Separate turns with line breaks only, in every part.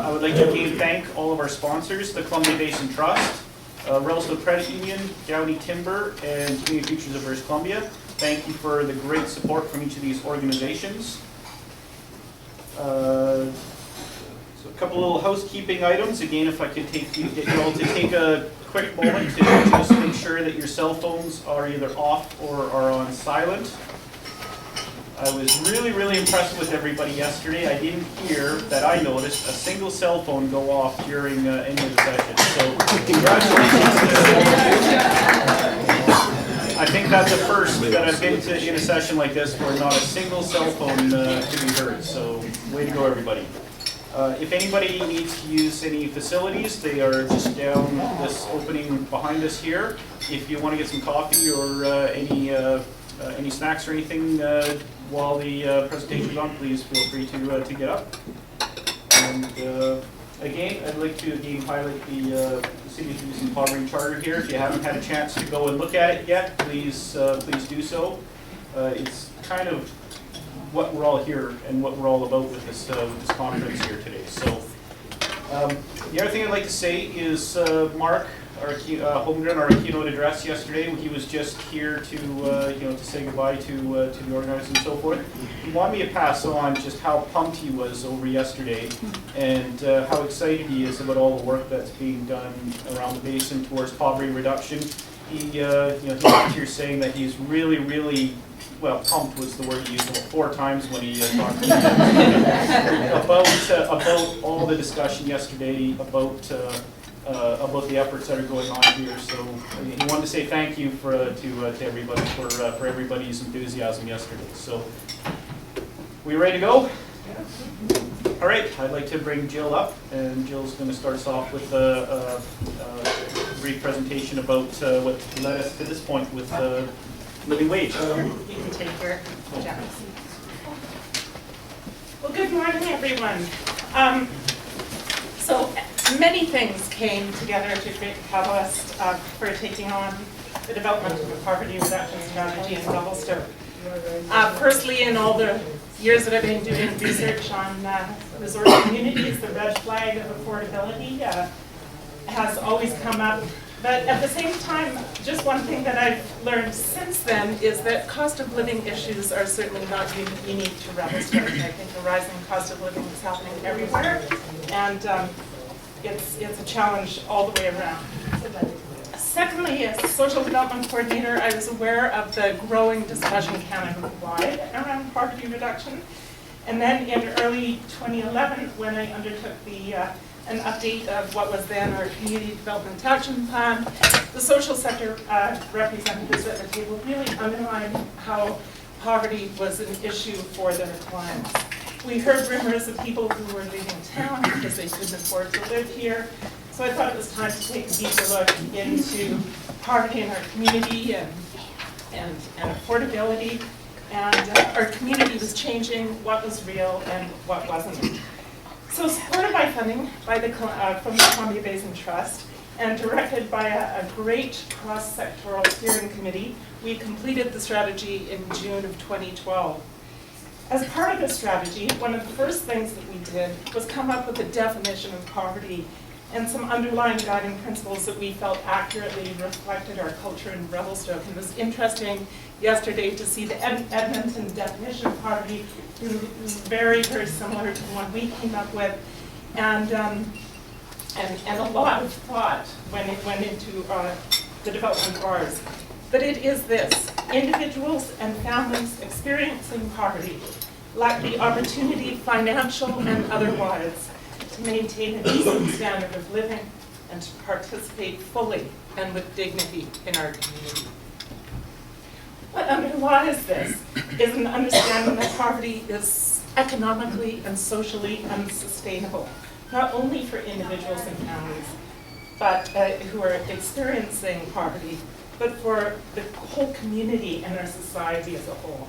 I would like to again thank all of our sponsors, the Columbia Basin Trust, Revelstoke Credit Union, Downey Timber, and Community Futures of British Columbia. Thank you for the great support from each of these organizations. So a couple little housekeeping items. Again, if I could get you all to take a quick moment to just make sure that your cell phones are either off or are on silent. I was really impressed with everybody yesterday. I didn't hear that I noticed a single cell phone go off during any of the sessions. So congratulations. I think that's a first that I've been to in a session like this where not a single cell phone can be heard. So way to go, everybody. If anybody needs to use any facilities, they are just down this opening behind us here. If you want to get some coffee or any snacks or anything while the presentation is on, please feel free to get up. And again, I'd like to again highlight the City of Reducing Poverty Charter here. If you haven't had a chance to go and look at it yet, please do so. It's kind of what we're all here and what we're all about with this conference here today. So the other thing I'd like to say is Mark, our Holmgren, our keynote address yesterday, he was just here to to say goodbye to the organizers and so forth. He wanted me to pass on just how pumped he was over yesterday and how excited he is about all the work that's being done around the basin towards poverty reduction. He was here saying that he's really well, pumped was the word he used about 4 times when he talked about all the discussion yesterday about the efforts that are going on here. So he wanted to say thank you to everybody for everybody's enthusiasm yesterday. So we ready to go? All right, I'd like to bring Jill up, and Jill's going to start us off with a brief presentation about what led us to this point with living wage.
You can take your jacket. Well, good morning, everyone. So many things came together to create the catalyst for taking on the development of a poverty reduction strategy in Revelstoke. Firstly, in all the years that I've been doing research on resort communities, the red flag of affordability has always come up. But at the same time, just one thing that I've learned since then is that cost of living issues are certainly not unique to Revelstoke. I think the rising cost of living is happening everywhere, and it's a challenge all the way around. Secondly, as a social development coordinator, I was aware of the growing discussion Canada-wide around poverty reduction. And then in early 2011, when I undertook an update of what was then our Community Development Action Plan, the social sector representatives at the table really underlined how poverty was an issue for their clients. We heard rumors of people who were leaving town because they couldn't afford to live here. So I thought it was time to take a deeper look into poverty in our community and affordability. And our community was changing what was real and what wasn't. So supported by funding from the Columbia Basin Trust and directed by a great cross-sectoral steering committee, we completed the strategy in June of 2012. As part of the strategy, one of the first things that we did was come up with a definition of poverty and some underlying guiding principles that we felt accurately reflected our culture in Revelstoke. And it was interesting yesterday to see the Edmonton definition of poverty is very similar to the one we came up with. And a lot of thought went into the development of ours. But it is this: individuals and families experiencing poverty lack the opportunity, financial and otherwise, to maintain a decent standard of living and to participate fully and with dignity in our community. What underlies this is an understanding that poverty is economically and socially unsustainable, not only for individuals and families but who are experiencing poverty, but for the whole community and our society as a whole.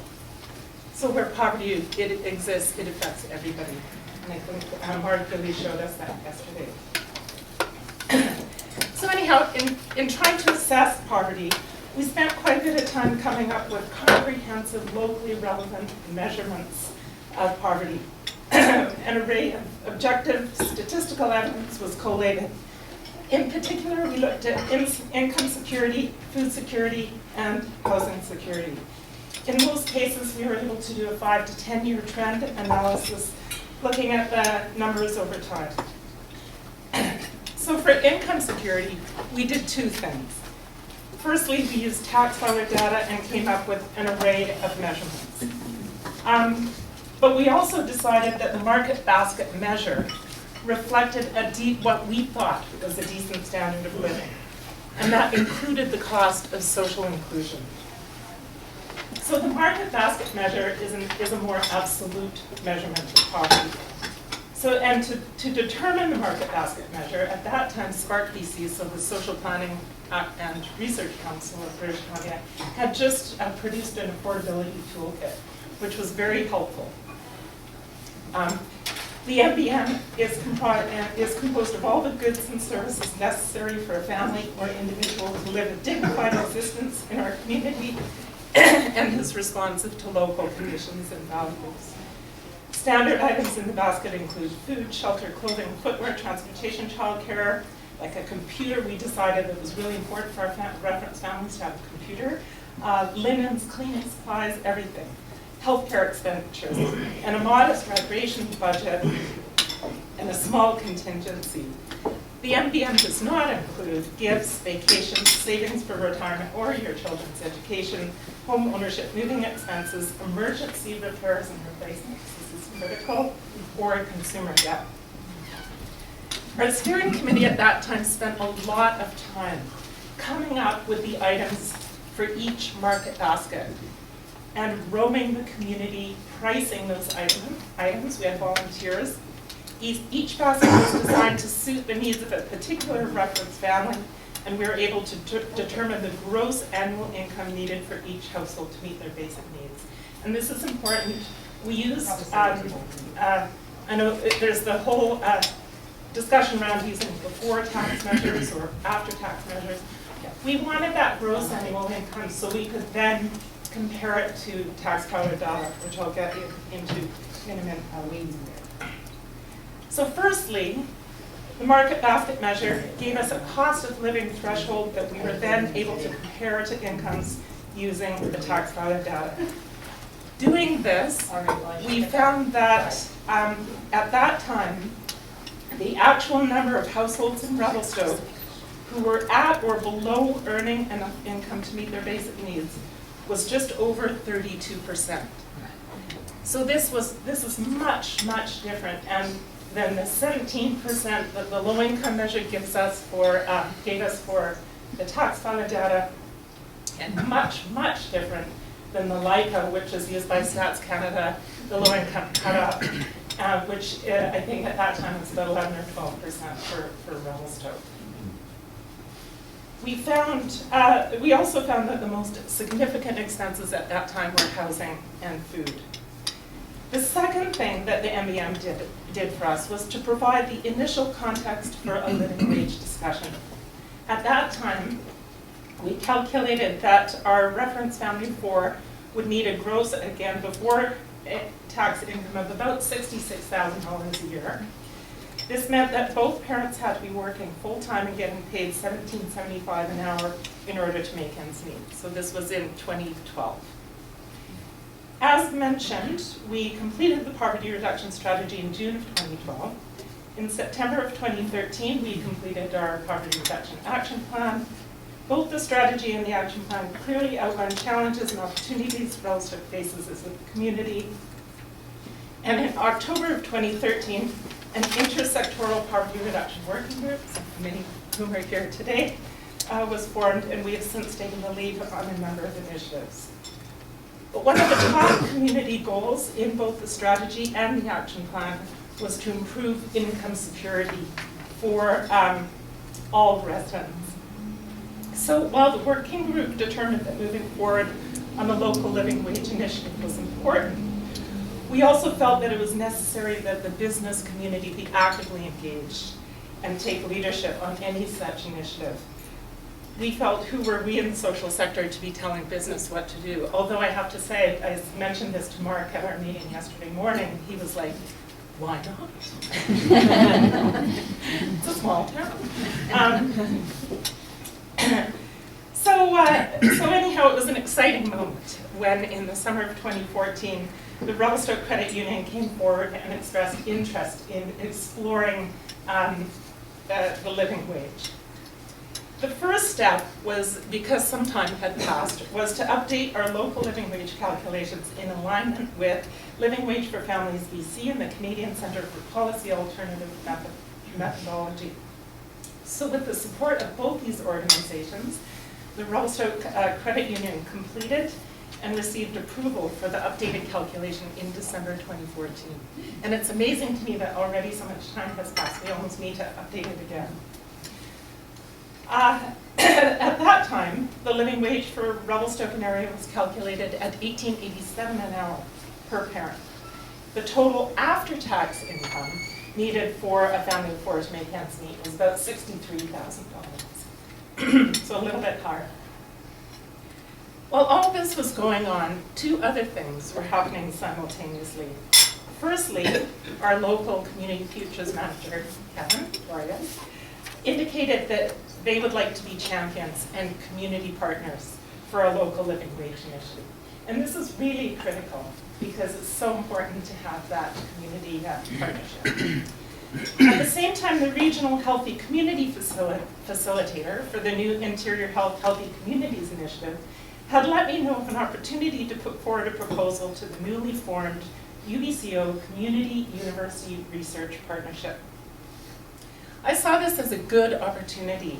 So where poverty exists, it affects everybody. And I think Mark really showed us that yesterday. So anyhow, in trying to assess poverty, we spent quite a bit of time coming up with comprehensive, locally relevant measurements of poverty. an array of objective statistical evidence was collated. In particular, we looked at income security, food security, and housing security. In most cases, we were able to do a 5 to 10 year trend analysis looking at the numbers over time. So for income security, we did two things. Firstly, we used tax filer data and came up with an array of measurements. But we also decided that the market basket measure reflected what we thought was a decent standard of living, and that included the cost of social inclusion. So the market basket measure is a more absolute measurement of poverty. So, and to determine the market basket measure, at that time, Spark BC, so the Social Planning and Research Council of British Columbia, had just produced an affordability toolkit, which was very helpful. The MBM is composed of all the goods and services necessary for a family or individual to live a dignified existence in our community and is responsive to local conditions and values. Standard items in the basket include food, shelter, clothing, footwear, transportation, childcare. Like a computer, we decided it was really important for our reference families to have a computer. Linens, cleaning supplies, everything. Healthcare expenditures, and a modest recreation budget, and a small contingency. The MBM does not include gifts, vacations, savings for retirement or your children's education, home ownership, moving expenses, emergency repairs and replacements, this is critical, or consumer debt. Our steering committee at that time spent a lot of time coming up with the items for each market basket and roaming the community, pricing those items. We had volunteers. Each basket was designed to suit the needs of a particular reference family, and we were able to determine the gross annual income needed for each household to meet their basic needs. And this is important. We used, I know there's the whole discussion around using before tax measures or after tax measures. We wanted that gross annual income so we could then compare it to tax filer data, which I'll get into in a minute. So firstly, the market basket measure gave us a cost of living threshold that we were then able to compare to incomes using the tax filer data. Doing this, we found that at that time, the actual number of households in Revelstoke who were at or below earning enough income to meet their basic needs was just over 32%. So this is much, much different than the 17% that the low income measure gave us for the tax filer data, and much, much different than the LICA, which is used by Stats Canada, the low income cutoff, which I think at that time was about 11 or 12% for Revelstoke. We also found that the most significant expenses at that time were housing and food. The second thing that the MBM did for us was to provide the initial context for a living wage discussion. At that time, we calculated that our reference family of 4 would need a gross, again, before tax income of about $66,000 a year. This meant that both parents had to be working full-time and getting paid $17.75 an hour in order to make ends meet. So this was in 2012. As mentioned, we completed the poverty reduction strategy in June of 2012. In September of 2013, we completed our poverty reduction action plan. Both the strategy and the action plan clearly outline challenges and opportunities Revelstoke faces as a community. And in October of 2013, an intersectoral poverty reduction working group, many of whom are here today, was formed, and we have since taken the lead on a number of initiatives. But one of the top community goals in both the strategy and the action plan was to improve income security for all residents. So while the working group determined that moving forward on the local living wage initiative was important, we also felt that it was necessary that the business community be actively engaged and take leadership on any such initiative. We felt, who were we in the social sector to be telling business what to do? Although I have to say, I mentioned this to Mark at our meeting yesterday morning, he was like, Why not? It's a small town. So anyhow, it was an exciting moment when in the summer of 2014, the Revelstoke Credit Union came forward and expressed interest in exploring the living wage. The first step was, because some time had passed, was to update our local living wage calculations in alignment with Living Wage for Families BC and the Canadian Centre for Policy Alternative Methodology. So with the support of both these organizations, the Revelstoke Credit Union completed and received approval for the updated calculation in December 2014. And it's amazing to me that already so much time has passed, we almost need to update it again. At that time, the living wage for Revelstoke and area was calculated at $18.87 an hour per parent. The total after-tax income needed for a family of four to make ends meet was about $63,000, so a little bit higher. While all this was going on, two other things were happening simultaneously. Firstly, our local Community Futures manager, Kevin Gloria, indicated that they would like to be champions and community partners for a local living wage initiative. And this is really critical because it's so important to have that community partnership. At the same time, the Regional Healthy Community Facilitator for the new Interior Health Healthy Communities Initiative had let me know of an opportunity to put forward a proposal to the newly formed UBCO Community University Research Partnership. I saw this as a good opportunity,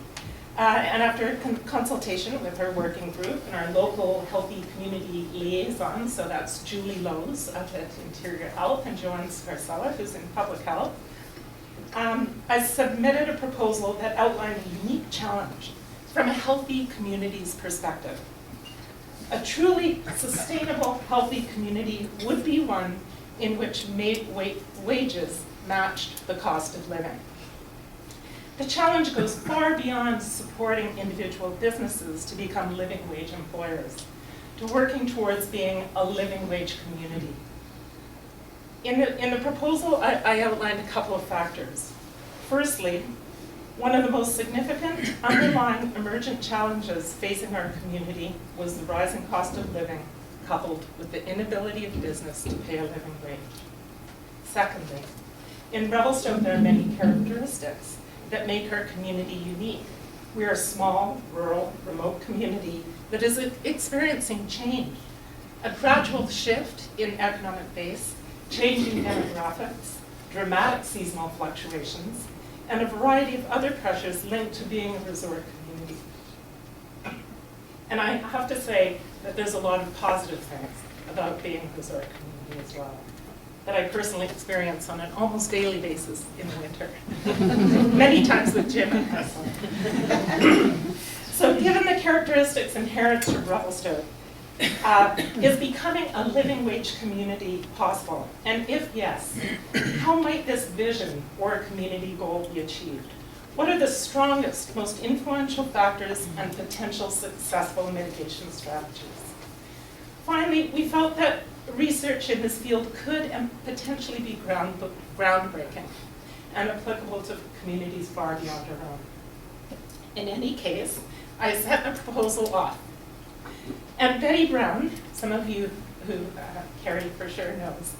and after consultation with our working group and our local healthy community liaison, so that's Julie Lowe's up at Interior Health and Joanne Scarcella, who's in public health, I submitted a proposal that outlined a unique challenge from a healthy community's perspective. A truly sustainable, healthy community would be one in which wages matched the cost of living. The challenge goes far beyond supporting individual businesses to become living wage employers, to working towards being a living wage community. In the proposal, I outlined a couple of factors. Firstly, one of the most significant underlying emergent challenges facing our community was the rising cost of living, coupled with the inability of business to pay a living wage. Secondly, in Revelstoke, there are many characteristics that make our community unique. We are a small, rural, remote community that is experiencing change, a gradual shift in economic base, changing demographics, dramatic seasonal fluctuations, and a variety of other pressures linked to being a resort community. And I have to say that there's a lot of positive things about being a resort community as well, that I personally experience on an almost daily basis in the winter, many times with Jim and Hessel. So given the characteristics inherent to Revelstoke, is becoming a living wage community possible? And if yes, how might this vision or community goal be achieved? What are the strongest, most influential factors and potential successful mitigation strategies? Finally, we felt that research in this field could and potentially be groundbreaking and applicable to communities far beyond our own. In any case, I sent the proposal off. And Betty Brown, some of you who Carrie for sure knows,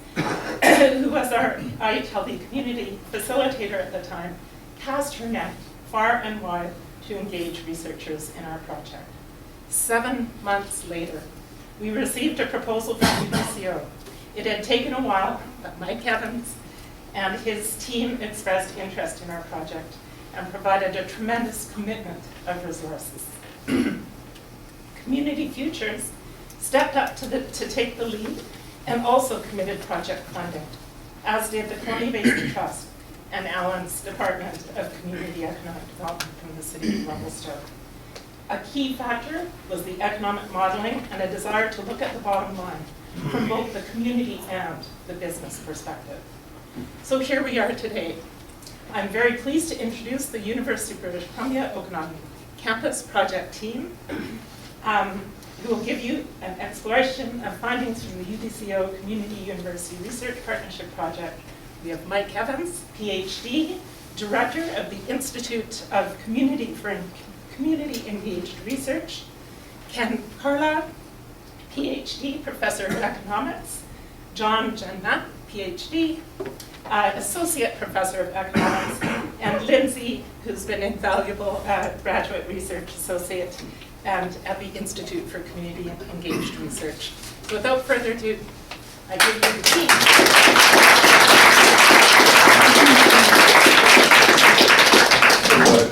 who was our Healthy Community Facilitator at the time, cast her net far and wide to engage researchers in our project. 7 months later, we received a proposal from UBCO. It had taken a while, but Mike Evans and his team expressed interest in our project and provided a tremendous commitment of resources. Community Futures stepped up to take the lead and also committed project funding, as did the Corny Basin Trust and Allen's Department of Community Economic Development from the city of Revelstoke. A key factor was the economic modeling and a desire to look at the bottom line from both the community and the business perspective. So here we are today. I'm very pleased to introduce the University of British Columbia Okanagan Campus Project team, who will give you an exploration of findings from the UBCO Community University Research Partnership Project We have Mike Evans, PhD, Director of the Institute of Community Engaged Research. Ken Carlaw, PhD, Professor of Economics. John Janmaat, PhD, Associate Professor of Economics. And Lindsay, who's been invaluable Graduate Research Associate and at the Institute for Community Engaged Research. So without further ado, I give you the team.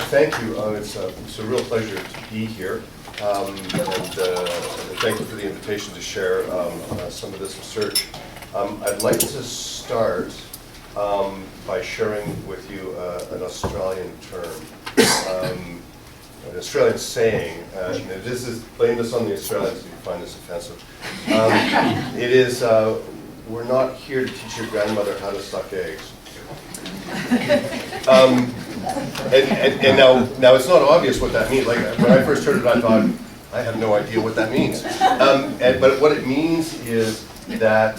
Thank you. It's a real pleasure to be here. And thank you for the invitation to share some of this research. I'd like to start by sharing with you an Australian term, an Australian saying. Blame this on the Australians if you find this offensive. It is, we're not here to teach your grandmother how to suck eggs. And now it's not obvious what that means. Like when I first heard it, I thought, I have no idea what that means. But what it means is that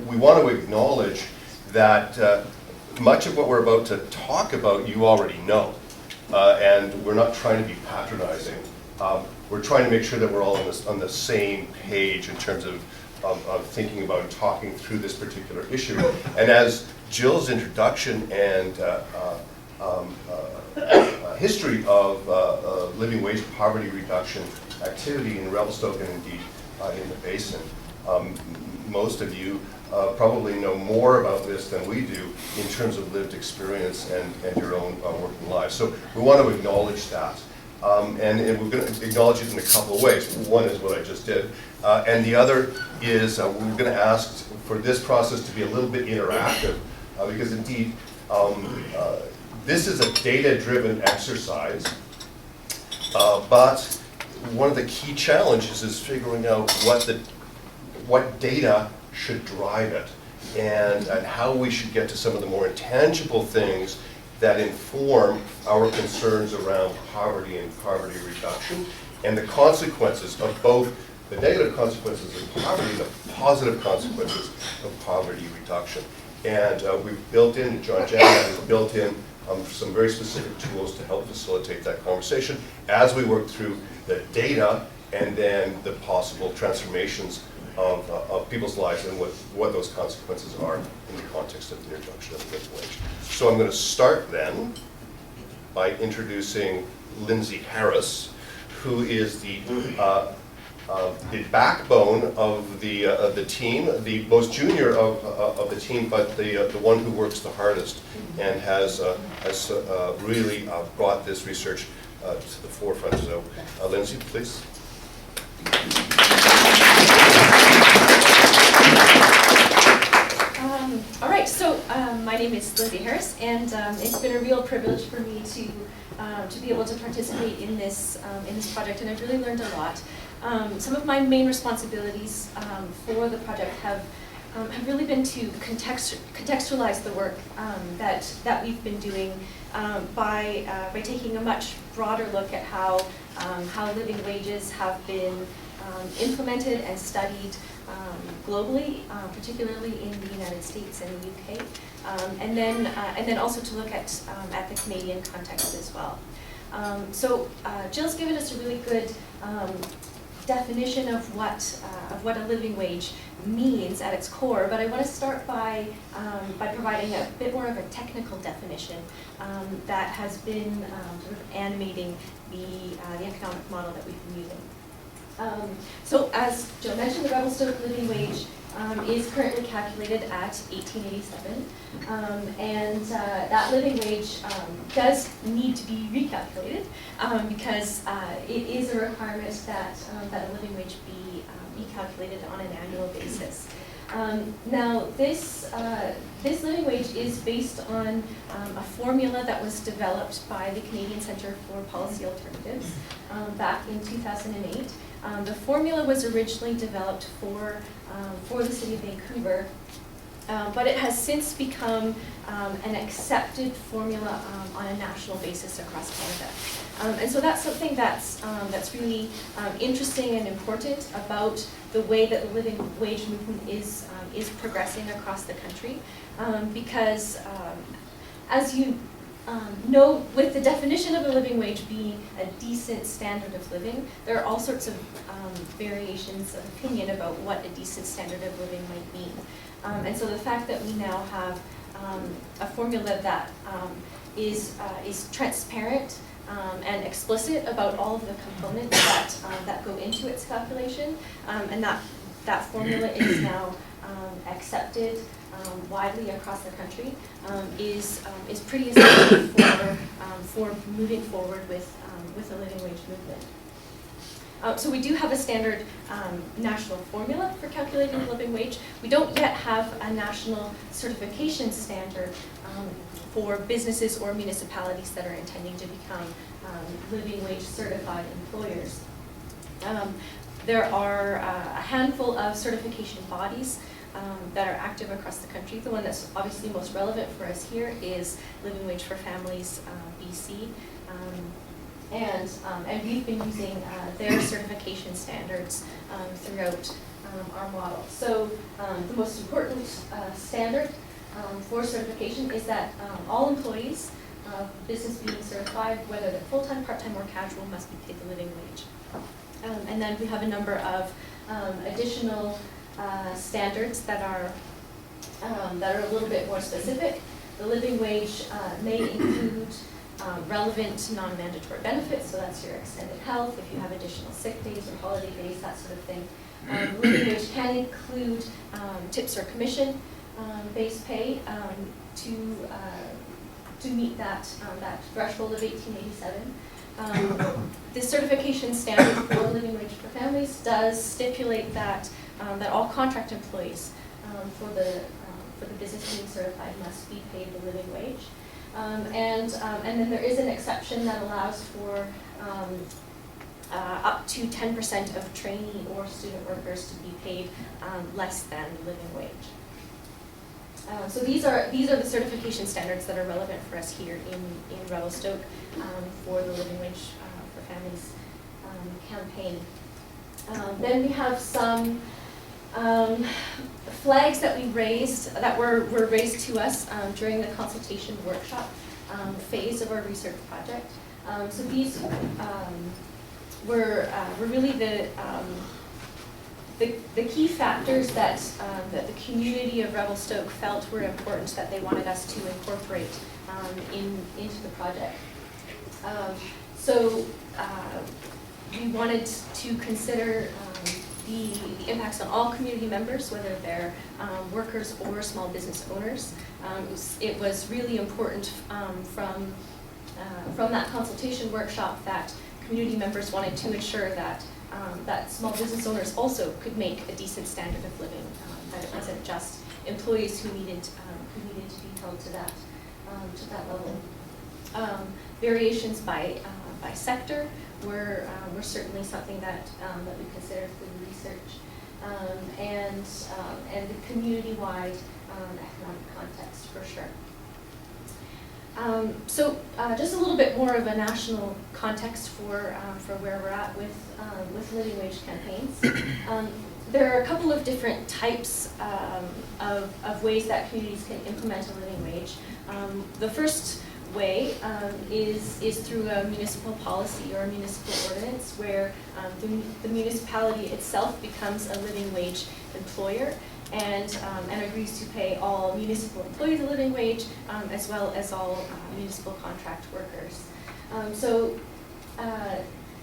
we want to acknowledge that much of what we're about to talk about you already know. And we're not trying to be patronizing. We're trying to make sure that we're all on the same page in terms of thinking about and talking through this particular issue. And as Jill's introduction and history of living wage poverty reduction activity in Revelstoke and indeed in the basin, most of you probably know more about this than we do in terms of lived experience and your own working lives. So we want to acknowledge that. And we're going to acknowledge it in a couple of ways. One is what I just did. And the other is we're going to ask for this process to be a little bit interactive because indeed this is a data-driven exercise. But one of the key challenges is figuring out what data should drive it and how we should get to some of the more intangible things that inform our concerns around poverty and poverty reduction and the consequences of both the negative consequences of poverty and the positive consequences of poverty reduction. And we've built in, John Janmaat has built in some very specific tools to help facilitate that conversation as we work through the data and then the possible transformations of people's lives and what those consequences are in the context of the introduction of the living wage. So I'm going to start then by introducing Lindsay Harris, who is the backbone of the team, the most junior of the team, but the one who works the hardest and has really brought this research to the forefront. So Lindsay, please.
All right, so my name is Lindsay Harris, and it's been a real privilege for me to be able to participate in this project, and I've really learned a lot. Some of my main responsibilities for the project have really been to contextualize the work that we've been doing by taking a much broader look at how living wages have been implemented and studied globally, particularly in the United States and the UK, and then also to look at the Canadian context as well. So Jill's given us a really good definition of what a living wage means at its core, but I want to start by providing a bit more of a technical definition that has been sort of animating the economic model that we've been using. So as Jill mentioned, the Revelstoke living wage is currently calculated at $18.87, and that living wage does need to be recalculated because it is a requirement that a living wage be calculated on an annual basis. Now this living wage is based on a formula that was developed by the Canadian Centre for Policy Alternatives back in 2008. The formula was originally developed for the city of Vancouver But it has since become an accepted formula on a national basis across Canada. And so that's something that's really interesting and important about the way that the living wage movement is progressing across the country. Because as you know, with the definition of a living wage being a decent standard of living, there are all sorts of variations of opinion about what a decent standard of living might mean. And so the fact that we now have a formula that is transparent and explicit about all of the components that go into its calculation, and that formula is now accepted widely across the country, is pretty essential for moving forward with the living wage movement. So we do have a standard national formula for calculating the living wage. We don't yet have a national certification standard for businesses or municipalities that are intending to become living wage certified employers. There are a handful of certification bodies that are active across the country. The one that's obviously most relevant for us here is Living Wage for Families BC. And we've been using their certification standards throughout our model. So the most important standard for certification is that all employees of business being certified, whether they're full-time, part-time, or casual, must be paid the living wage. And then we have a number of additional standards that are a little bit more specific. The living wage may include relevant non-mandatory benefits, so that's your extended health, if you have additional sick days or holiday days, that sort of thing. The living wage can include tips or commission based pay to meet that threshold of 1887. The certification standard for living wage for families does stipulate that all contract employees for the business being certified must be paid the living wage. And then there is an exception that allows for up to 10% of trainee or student workers to be paid less than the living wage. So these are the certification standards that are relevant for us here in Revelstoke for the Living Wage for Families campaign. Then we have some flags that we raised, that were raised to us during the consultation workshop phase of our research project. So these were really the key factors that the community of Revelstoke felt were important that they wanted us to incorporate into the project. So we wanted to consider the impacts on all community members, whether they're workers or small business owners. It was really important from that consultation workshop that community members wanted to ensure that small business owners also could make a decent standard of living, that it wasn't just employees who needed to be held to that level. Variations by sector were certainly something that we considered for the research, and the community-wide economic context for sure. So just a little bit more of a national context for where we're at with living wage campaigns. There are a couple of different types of ways that communities can implement a living wage. The first way is through a municipal policy or a municipal ordinance where the municipality itself becomes a living wage employer and agrees to pay all municipal employees a living wage as well as all municipal contract workers.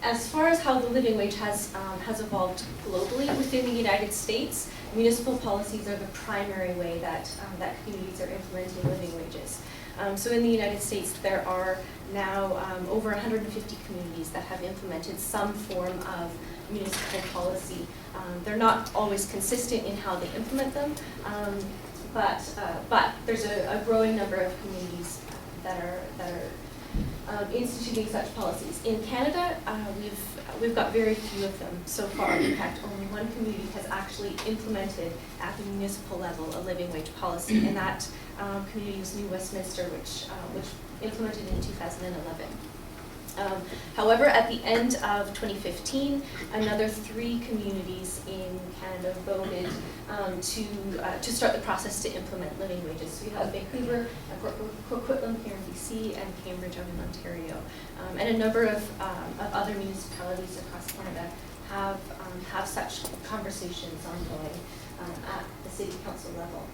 As far as how the living wage has evolved globally within the United States, municipal policies are the primary way that communities are implementing living wages. So in the United States, there are now over 150 communities that have implemented some form of municipal policy. They're not always consistent in how they implement them, but there's a growing number of communities that are instituting such policies. In Canada, we've got very few of them so far. In fact, only one community has actually implemented at the municipal level a living wage policy, and that community was New Westminster, which implemented in 2011. However, at the end of 2015, another 3 communities in Canada voted to start the process to implement living wages. So we have Vancouver, Coquitlam here in BC, and Cambridge out in Ontario. And a number of other municipalities across Canada have such conversations ongoing at the city council level.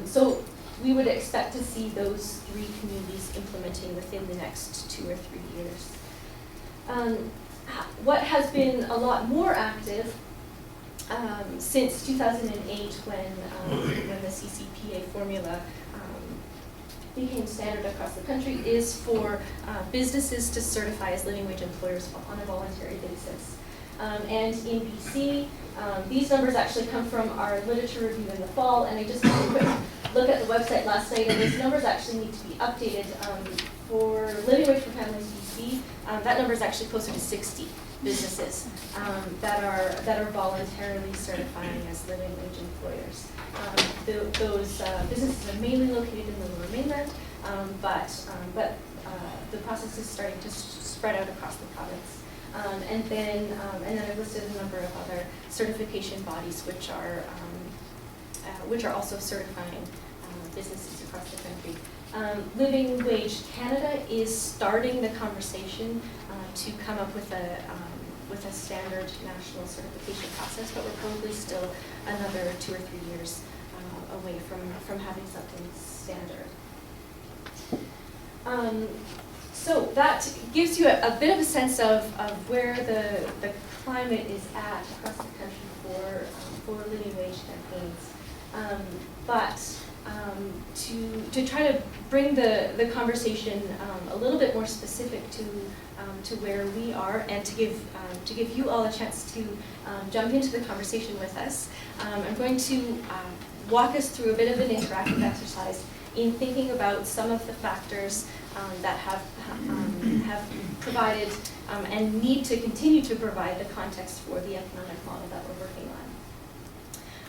So we would expect to see those 3 communities implementing within the next 2 or 3 years. What has been a lot more active since 2008 when the CCPA formula became standard across the country is for businesses to certify as living wage employers on a voluntary basis. And in BC, these numbers actually come from our literature review in the fall, and I just had a quick look at the website last night, and those numbers actually need to be updated. For living wage for families BC, that number is actually closer to 60 businesses that are voluntarily certifying as living wage employers. Those businesses are mainly located in the Lower Mainland, but the process is starting to spread out across the province. And then I've listed a number of other certification bodies which are also certifying businesses across the country. Living Wage Canada is starting the conversation to come up with a standard national certification process, but we're probably still another 2 or 3 years away from having something standard. So that gives you a bit of a sense of where the climate is at across the country for living wage campaigns. But to try to bring the conversation a little bit more specific to where we are, and to give you all a chance to jump into the conversation with us, I'm going to walk us through a bit of an interactive exercise in thinking about some of the factors that have provided and need to continue to provide the context for the economic model that we're working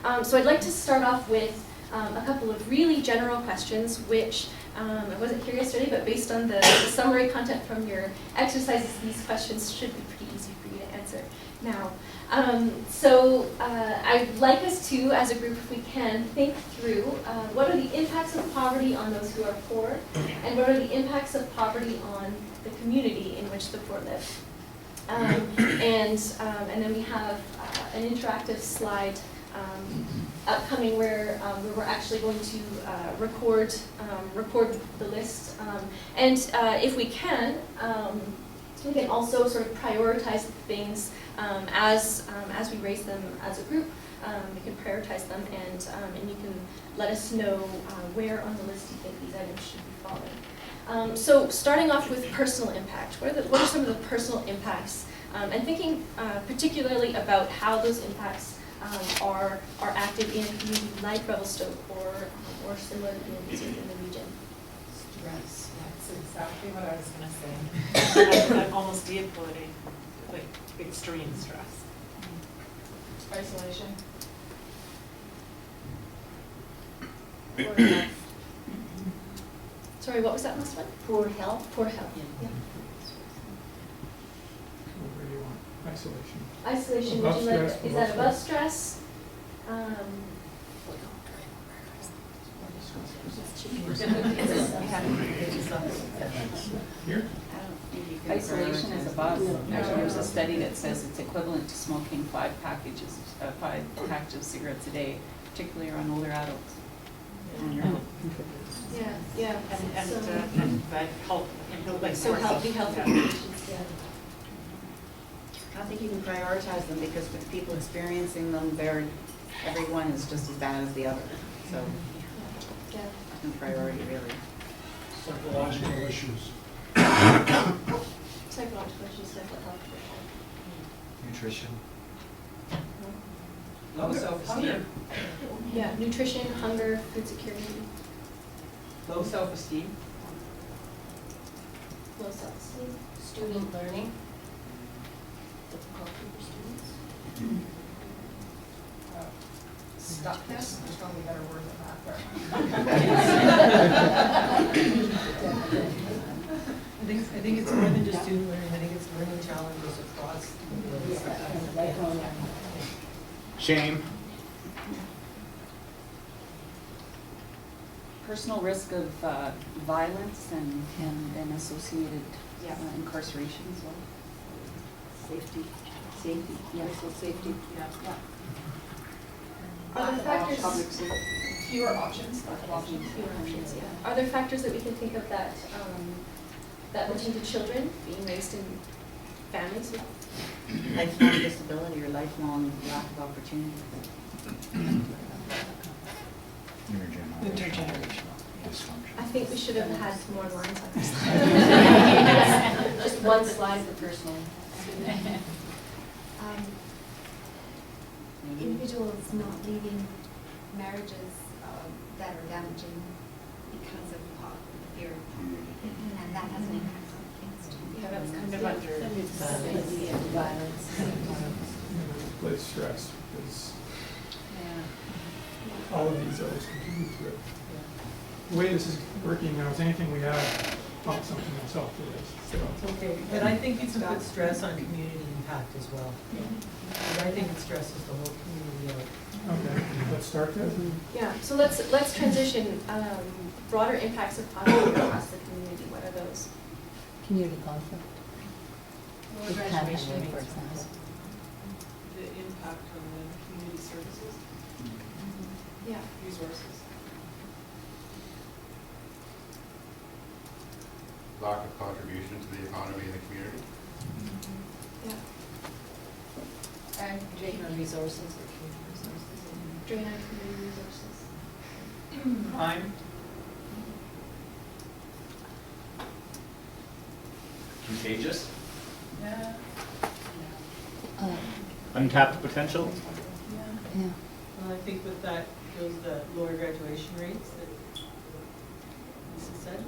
on. So I'd like to start off with a couple of really general questions, which I wasn't here yesterday, but based on the summary content from your exercises, these questions should be pretty easy for you to answer now. So I'd like us to, as a group, if we can, think through what are the impacts of poverty on those who are poor, and what are the impacts of poverty on the community in which the poor live. And then we have an interactive slide upcoming where we're actually going to record the list. And if we can also sort of prioritize things as we raise them as a group. We can prioritize them, and you can let us know where on the list you think these items should be falling. So starting off with personal impact, what are some of the personal impacts? And thinking particularly about how those impacts are active in a community like Revelstoke or similar communities within the region.
Stress. That's exactly what I was going to say. I'm almost de-quality, like extreme stress.
Isolation.
Poor health. Sorry, what was that last one? Poor health. Poor health. Yeah.
Where do you want isolation?
Isolation.
Above
Would you like?
stress,
Is
below
that above stress?
Here?
Isolation is above. Actually, there's a study that says it's equivalent to smoking 5 packages of cigarettes a day, particularly around older adults.
Yeah.
And that help like
So healthy implications. Yeah.
I think you can prioritize them because with people experiencing them, everyone is just as bad as the other. So,
Yeah.
no priority really.
Psychological issues.
Psychological issues, mental health.
Nutrition.
low self-esteem.
Yeah, nutrition, hunger, food security.
Low self-esteem.
No self-esteem.
Student learning.
Difficulty for students.
Stuckness, there's probably a better word than that there.
I think it's more than just student learning, I think it's learning challenges across.
Shame.
Personal risk of violence and associated incarceration as well.
Safety.
Safety, yes.
Safety, yeah.
Are there factors?
Fewer options.
Fewer options, yeah. Are there factors that we can think of that that pertain to children being raised in families with?
Lifelong disability or lifelong lack of opportunity.
Intergenerational dysfunction.
I think we should have had more lines on this. Just one slide for personal.
Individuals not leaving marriages that are damaging because of fear of poverty, and that has an impact on kids too.
Yeah, that's kind of under.
Violence.
With stress, because all of these always contribute to it. The way this is working now is anything we have pump something else out for this. So,
Okay, but I think you can put stress on community impact as well. Because I think it stresses the whole community out.
okay, let's start there.
Yeah, so let's transition broader impacts of poverty across the community. What are those?
Community conflict.
Lower
With
graduation
Canada, for
rates.
example.
The impact on the community services,
Yeah.
resources.
Lack of contribution to the economy and the community.
Yeah.
And drain on resources, or community resources.
Drain on community resources.
Crime. Contagious.
Yeah.
Untapped potential.
Yeah.
Well, I think with that goes the lower graduation rates that Lisa said.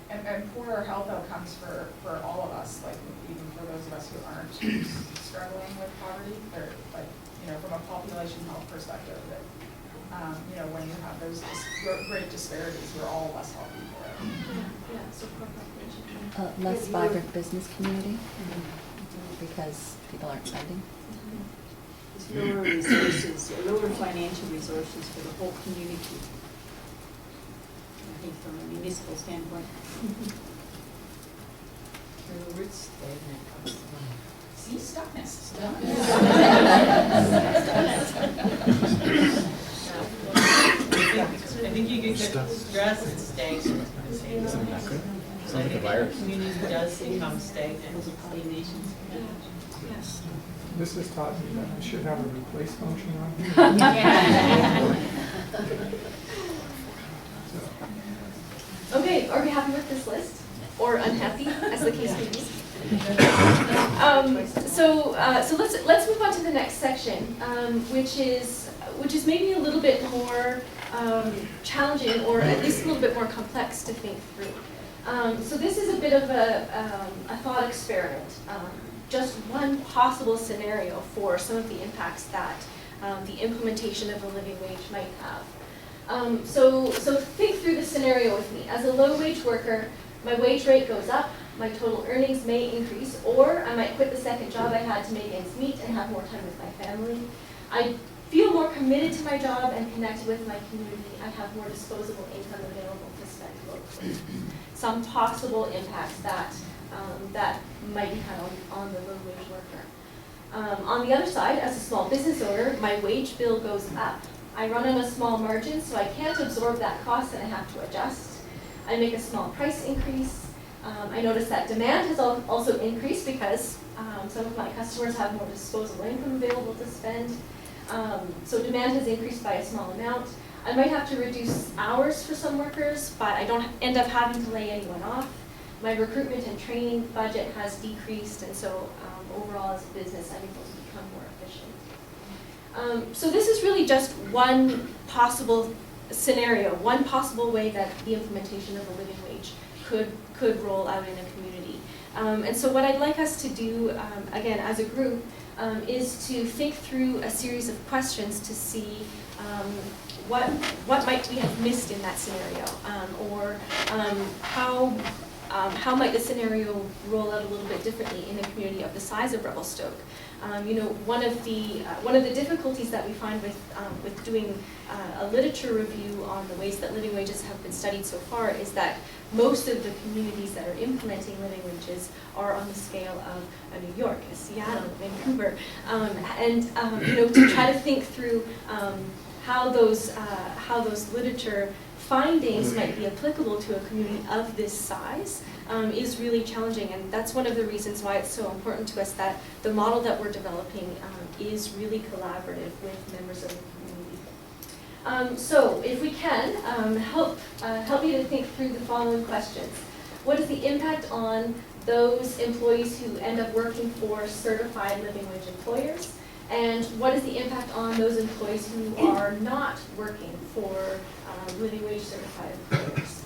And poorer health outcomes for all of us, like even for those of us who aren't struggling with poverty, they're like, from a population health perspective, that, when you have those great disparities, we're all less healthy for it.
Yeah, so poor population.
Less vibrant business community because people aren't spending.
It's lower resources, lower financial resources for the whole community. I think from a municipal standpoint.
The word stagnant comes to mind.
See, stuckness.
I think you could get stress and stagnant.
Isn't that good? Sounds like a virus.
The community does become stagnant. Stagnation.
Yes.
This has taught me that I should have a replace function on here. So,
Okay, are we happy with this list? Or unhappy, as the case may be? So let's move on to the next section, which is maybe a little bit more challenging, or at least a little bit more complex to think through. So this is a bit of a thought experiment, just one possible scenario for some of the impacts that the implementation of the living wage might have. So think through the scenario with me. As a low-wage worker, my wage rate goes up, my total earnings may increase, or I might quit the second job I had to make ends meet and have more time with my family. I feel more committed to my job and connected with my community. I have more disposable income available to spend locally. Some possible impacts that might be had on the low-wage worker. On the other side, as a small business owner, my wage bill goes up. I run on a small margin, so I can't absorb that cost and I have to adjust. I make a small price increase. I notice that demand has also increased because some of my customers have more disposable income available to spend. So demand has increased by a small amount. I might have to reduce hours for some workers, but I don't end up having to lay anyone off. My recruitment and training budget has decreased, and so overall as a business, I'm able to become more efficient. So this is really just one possible scenario, one possible way that the implementation of a living wage could roll out in a community. And so what I'd like us to do, again, as a group, is to think through a series of questions to see what might we have missed in that scenario, or how might the scenario roll out a little bit differently in a community of the size of Revelstoke. You know, one of the difficulties that we find with doing a literature review on the ways that living wages have been studied so far is that most of the communities that are implementing living wages are on the scale of New York, Seattle, Vancouver, and you know, to try to think through how those literature findings might be applicable to a community of this size is really challenging, and that's one of the reasons why it's so important to us that the model that we're developing is really collaborative with members of the community. So if we can, help you to think through the following questions. What is the impact on those employees who end up working for certified living wage employers? And what is the impact on those employees who are not working for living wage certified employers?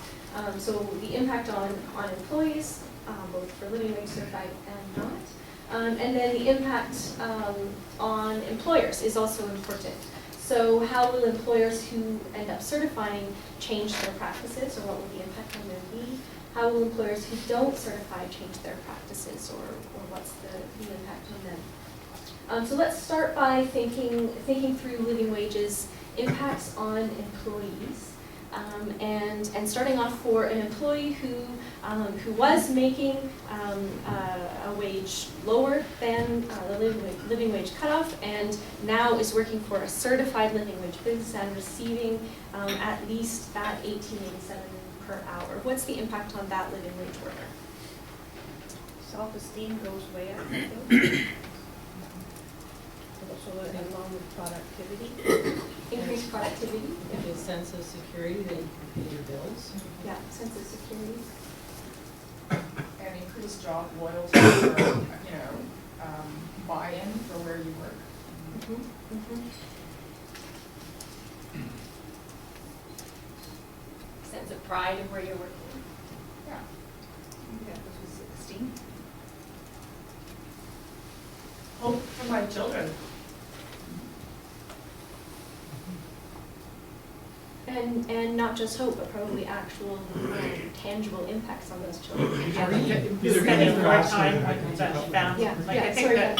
So the impact on employees, both for living wage certified and not. And then the impact on employers is also important. So how will employers who end up certifying change their practices, or what will the impact on them be? How will employers who don't certify change their practices, or what's the impact on them? So let's start by thinking through living wages impacts on employees. And starting off for an employee who was making a wage lower than the living wage cutoff, and now is working for a certified living wage business and receiving at least that $18.87 per hour. What's the impact on that living wage worker?
Self-esteem goes way up, I think. So along with productivity.
Increased productivity.
A sense of security that you can pay your bills.
Yeah, sense of security.
And increased job loyalty, or, you know, buy-in for where you work.
Mm-hmm. Mm-hmm. Sense of pride of where you're working.
Yeah.
Yeah, this was 16.
Hope for my children.
And not just hope, but probably actual tangible impacts on those children.
Spending more time with that family.
Yeah,
Like,
yeah,
I think
sorry,
that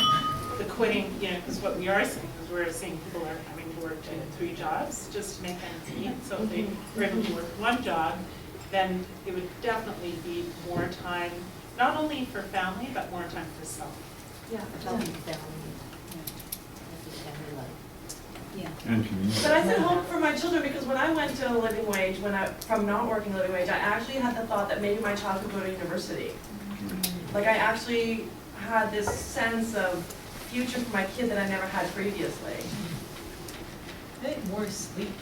the quitting, you know, because what we are seeing is we're seeing people are having to work 2 and 3 jobs just to make ends meet. So if they were able to work one job, then it would definitely be more time, not only for family, but more time for self.
Yeah.
Yeah.
And community.
But I said hope for my children because when I went to a living wage, from not working living wage, I actually had the thought that maybe my child could go to university. Like I actually had this sense of future for my kid that I never had previously.
I think more sleep.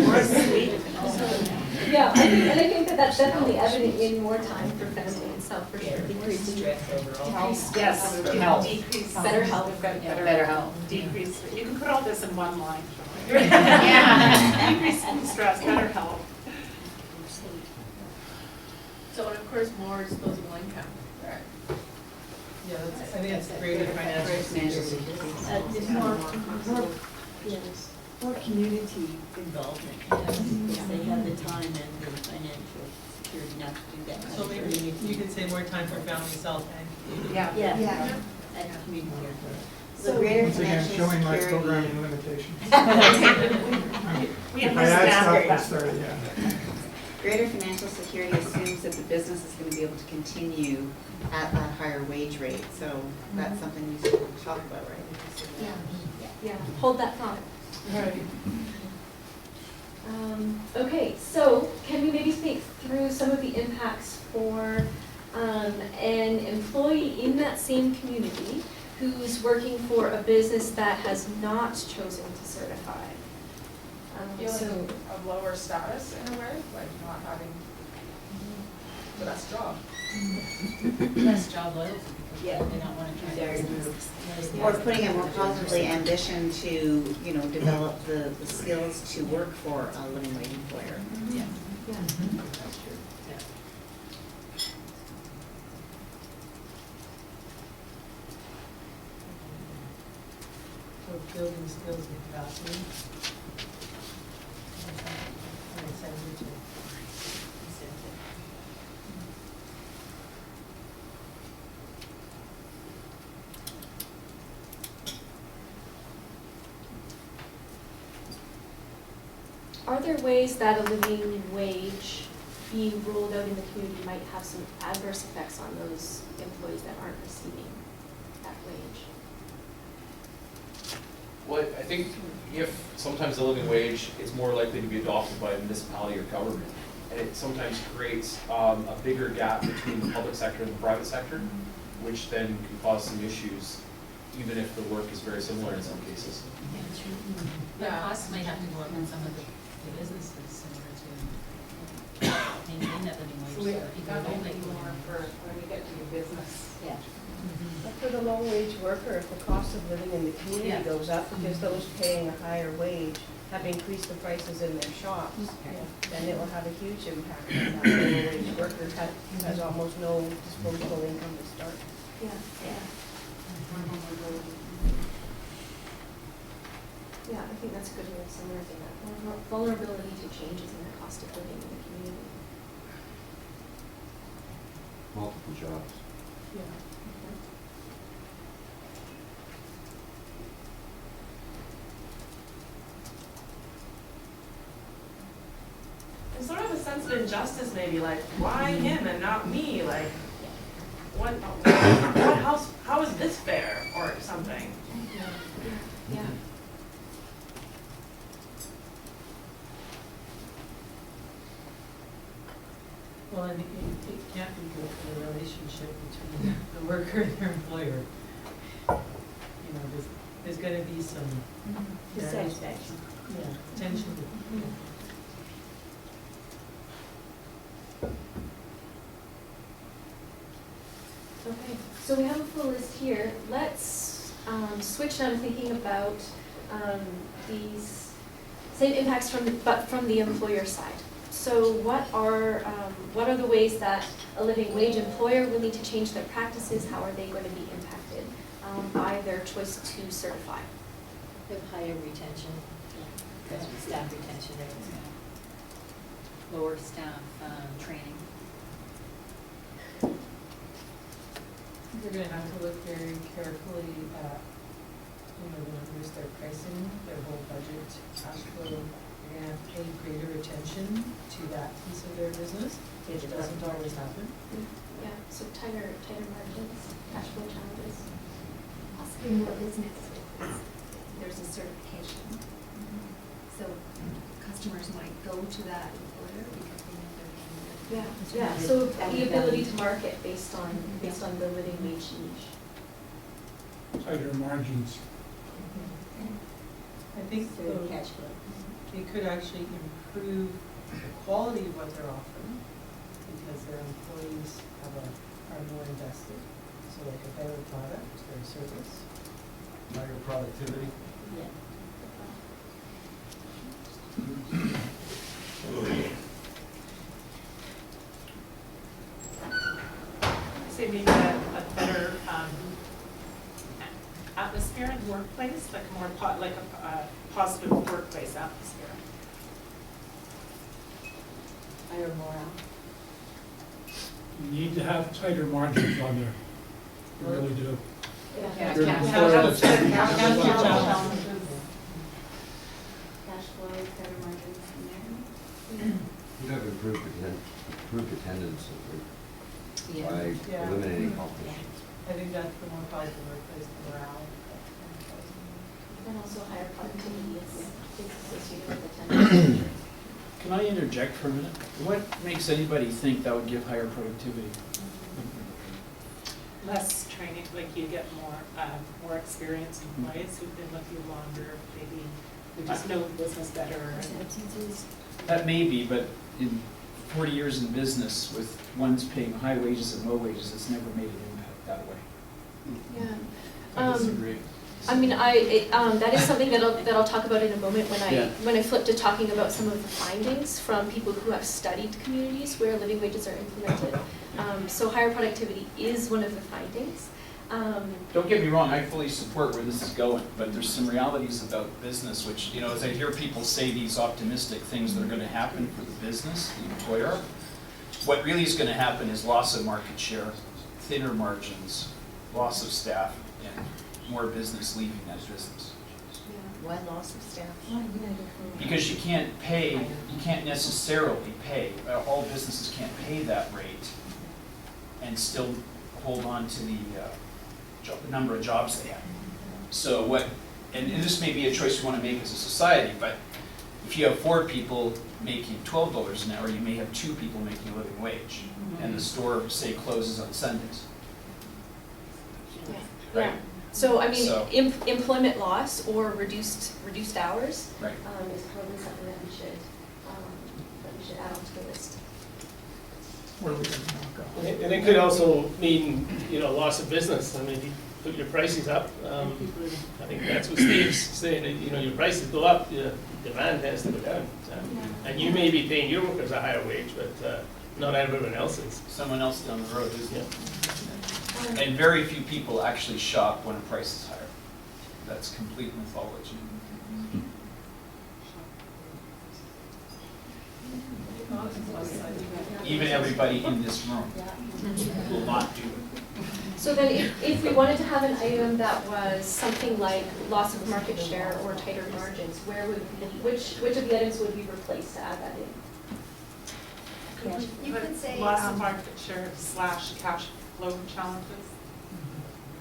More sleep.
Yeah, I think that that's definitely evident in more time for family and self, for sure.
Decreased stress overall.
Yes,
Health.
decrease.
Better health.
We've got
Better health.
Decrease, you can put all this in one line.
Yeah.
Decrease in stress, better health.
So, and of course, more disposable income.
Right.
Yeah, I think it's greater financial security.
More community involvement, because they have the time and the financial security not to do that.
So maybe you could say more time for family, self, and community.
Yeah.
Yeah, and community.
So greater
Once again,
financial
showing my
security.
programming limitations.
We
If I add stuff,
understand.
that's 30, yeah.
Greater financial security assumes that the business is going to be able to continue at that higher wage rate, so that's something we should talk about, right?
Yeah, hold that thought.
Right.
Okay, so can we maybe think through some of the impacts for an employee in that same community who's working for a business that has not chosen to certify?
Feeling of lower status in a way, like not having the best job.
Less job loyalty because
Yeah.
they don't want to try
Very
to
true. Or putting it more positively, ambition to, you know, develop the skills to work for a living wage employer.
Yeah.
Yeah.
That's true. Yeah.
So building skills and capacity. And incentive.
Are there ways that a living wage being rolled out in the community might have some adverse effects on those employees that aren't receiving that wage?
Well, I think if sometimes the living wage is more likely to be adopted by a municipality or government, and it sometimes creates a bigger gap between the public sector and the private sector, which then can cause some issues, even if the work is very similar in some cases.
The costs might have to go up in some of the businesses in order to maintain that living wage.
So we
So people
got
don't
maybe
make
more for when we get to the business.
Yeah.
But for the low wage worker, if the cost of living in the community
Yeah.
goes up because those paying a higher wage have increased the prices in their shops, then it will have a huge impact on that low wage worker who has almost no disposable income to start.
Yeah, yeah. Yeah, I think that's a good way of summarizing that. Vulnerability to changes in the cost of living in the community.
Multiple jobs.
Yeah.
There's sort of a sense of injustice maybe, like, why him and not me? Like, what how is this fair or something?
Yeah.
Well, and it can't be good for the relationship between the worker and their employer. You know, there's gonna be some.
Dissatisfaction.
Yeah, tension.
Okay, so we have a full list here. Let's switch now to thinking about these same impacts but from the employer side. So what are the ways that a living wage employer will need to change their practices? How are they going to be impacted by their choice to certify?
They have higher retention, staff retention rates, lower staff training.
They're gonna have to look very carefully at, you know, the numbers they're pricing, their whole budget, cash flow. They're gonna have to pay greater attention to that piece of their business, which doesn't always happen.
Yeah, so tighter margins, cash flow challenges.
Possibly more business. There's a certification. So customers might go to that employer because they know they're getting it.
Yeah, so the ability to market based on the living wage niche.
Tighter margins.
I think
Through cash flow.
it could actually improve the quality of what they're offering because their employees are more invested. So like a better product or service.
Higher productivity.
Yeah.
Say maybe a better atmosphere in the workplace, like more like a positive workplace atmosphere.
Higher morale.
You need to have tighter margins on there. You really do.
Yeah.
Your
Cash
employer that's-
flow, better margins in there.
You'd have improved attendance
Yeah.
by
Yeah.
eliminating competition.
I think that's the more positive workplace, the morale.
And also higher productivity is associated with attendance.
Can I interject for a minute? What makes anybody think that would give higher productivity?
Less training, like you get more experienced employees who've been with you longer, maybe who just know the business better.
That may be, but 40 years in business with ones paying high wages and low wages, it's never made an impact that way.
Yeah.
I disagree.
I mean, that is something that I'll talk about in a moment
Yeah.
when I flip to talking about some of the findings from people who have studied communities where living wages are implemented. So higher productivity is one of the findings.
Don't get me wrong, I fully support where this is going, but there's some realities about business which, you know, as I hear people say these optimistic things that are going to happen for the business, the employer, what really is going to happen is loss of market share, thinner margins, loss of staff, and more business leaving that business.
Why loss of staff?
Because you can't necessarily pay, all businesses can't pay that rate and still hold on to the number of jobs they have. So what, and this may be a choice you want to make as a society, but if you have 4 people making $12 an hour, you may have 2 people making a living wage, and the store, say, closes on Sundays. Right?
Yeah. So I mean,
So-
employment loss or reduced hours
Right.
is probably something that we should add onto the list.
Where we can knock off.
And it could also mean, you know, loss of business. I mean, if you put your prices up, I think that's what Steve's saying, that, you know, your prices go up, the demand has to go down. And you may be paying your workers a higher wage, but not everyone else's.
Someone else down the road, isn't it?
Um,
And very few people actually shop when a price is higher. That's complete mythology. Even everybody in this room will not do it.
So then if we wanted to have an item that was something like loss of market share or tighter margins, which of the items would we replace to add that in?
You could say.
Loss of market share / cash flow challenges.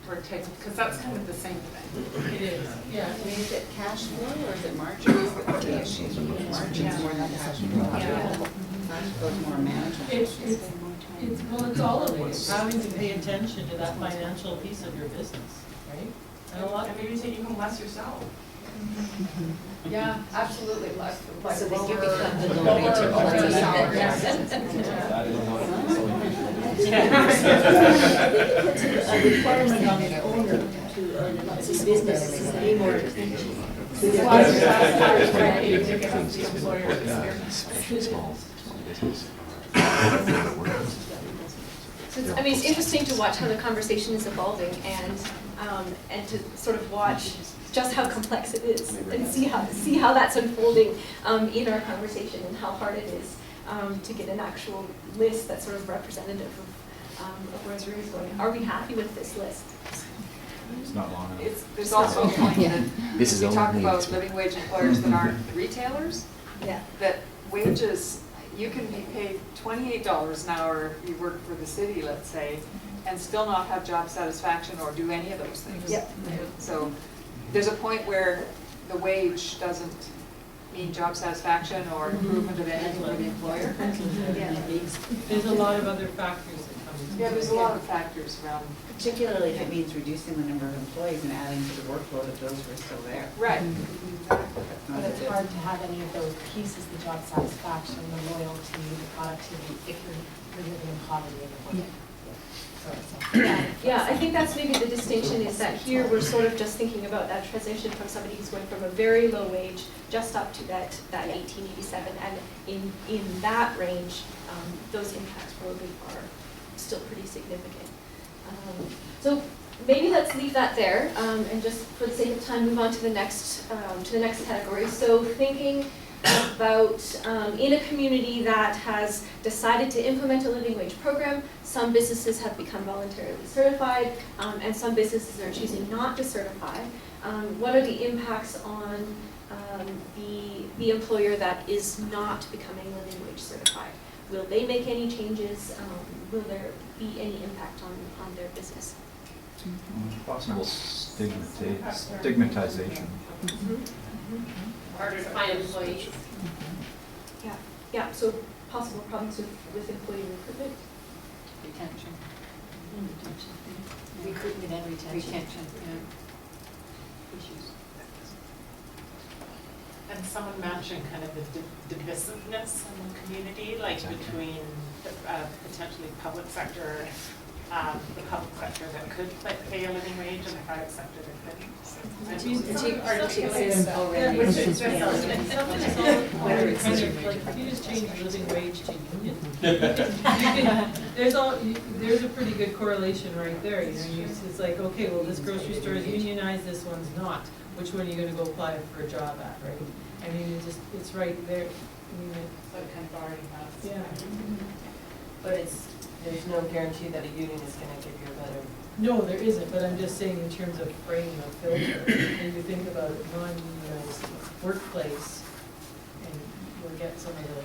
Or take, because that's kind of the same thing.
It is, yeah.
I mean, is it cash flow or is it margins that are the issue? Margins more than cash flow. Cash flow is more manageable.
It's all of it, it's having to pay attention to that financial piece of your business, right? And a lot,
And maybe take even less yourself.
Yeah, absolutely, like
So that you
lower,
become the
lower
lower
salaries.
That is
A requirement on the owner to, his business is be more.
So it's, I mean, it's interesting to watch how the conversation is evolving and to sort of watch just how complex it is and see how that's unfolding in our conversation and how hard it is to get an actual list that's sort of representative of where Drew is going. Are we happy with this list?
It's not long enough.
There's also a point that
This
if
is
you talk
only
about living wage employers that aren't retailers,
Yeah.
that wages, you can be paid $28 an hour, you work for the city, let's say, and still not have job satisfaction or do any of those things.
Yep.
So there's a point where the wage doesn't mean job satisfaction or improvement of anything for the employer.
there's a lot of other factors that come into it.
Yeah, there's a lot of factors around.
Particularly if it means reducing the number of employees and adding to the workload of those who are still there.
Right.
But it's hard to have any of those pieces, the job satisfaction, the loyalty, the productivity, if you're living in poverty in the
Yeah, I think that's maybe the distinction is that here we're sort of just thinking about that transition from somebody who's going from a very low wage just up to that 1887, and in that range, those impacts probably are still pretty significant. So maybe let's leave that there, and just for the sake of time, move on to the next category. So thinking about in a community that has decided to implement a living wage program, some businesses have become voluntarily certified, and some businesses are choosing not to certify. What are the impacts on the employer that is not becoming living wage certified? Will they make any changes? Will there be any impact on their business?
Possible stigmatization.
Harder to find employees.
Yeah, so possible problems with employee recruitment.
Retention.
Recruitment and retention.
Retention, yeah. Issues.
And someone mentioned kind of the divisiveness in the community, like between the potentially public sector, the public sector that could pay a living wage and the private sector that couldn't. So,
whether it's kind of like, if you just change living wage to union, you can, there's a pretty good correlation right there, you know, it's like, okay, well, this grocery store is unionized, this one's not. Which one are you gonna go apply for a job at, right? I mean, it's right there. I mean,
so it kind of already has.
yeah.
But there's no guarantee that a union is gonna give you a better.
No, there isn't, but I'm just saying in terms of frame of filter, when you think about a non-unionized workplace, and you'll get some of the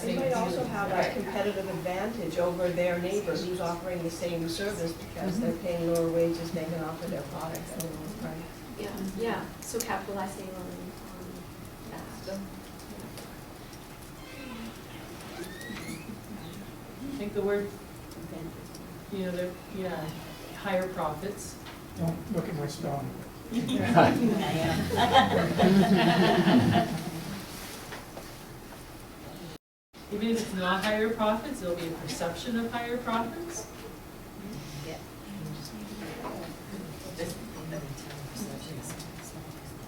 They might also have a competitive advantage over their neighbor who's offering the same service because they're paying lower wages, they can offer their product at a lower price.
Yeah, so capitalizing on that.
I think the word, you know, higher profits.
Don't look at my spelling.
Even if it's not higher profits, there'll be a perception of higher profits.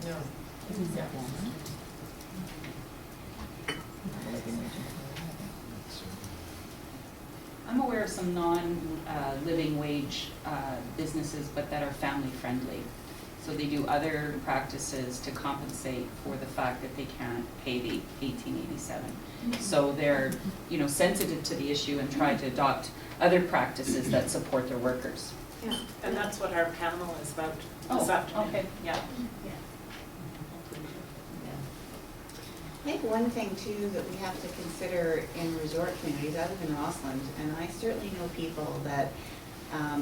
No. Yeah.
I'm aware of some non-living wage businesses, but that are family friendly. So they do other practices to compensate for the fact that they can't pay the 1887. So they're, you know, sensitive to the issue and try to adopt other practices that support their workers.
Yeah, and that's what our panel is about this
Oh,
afternoon.
okay.
Yeah.
I think one thing too that we have to consider in resort communities, I live in Rossland, and I certainly know people that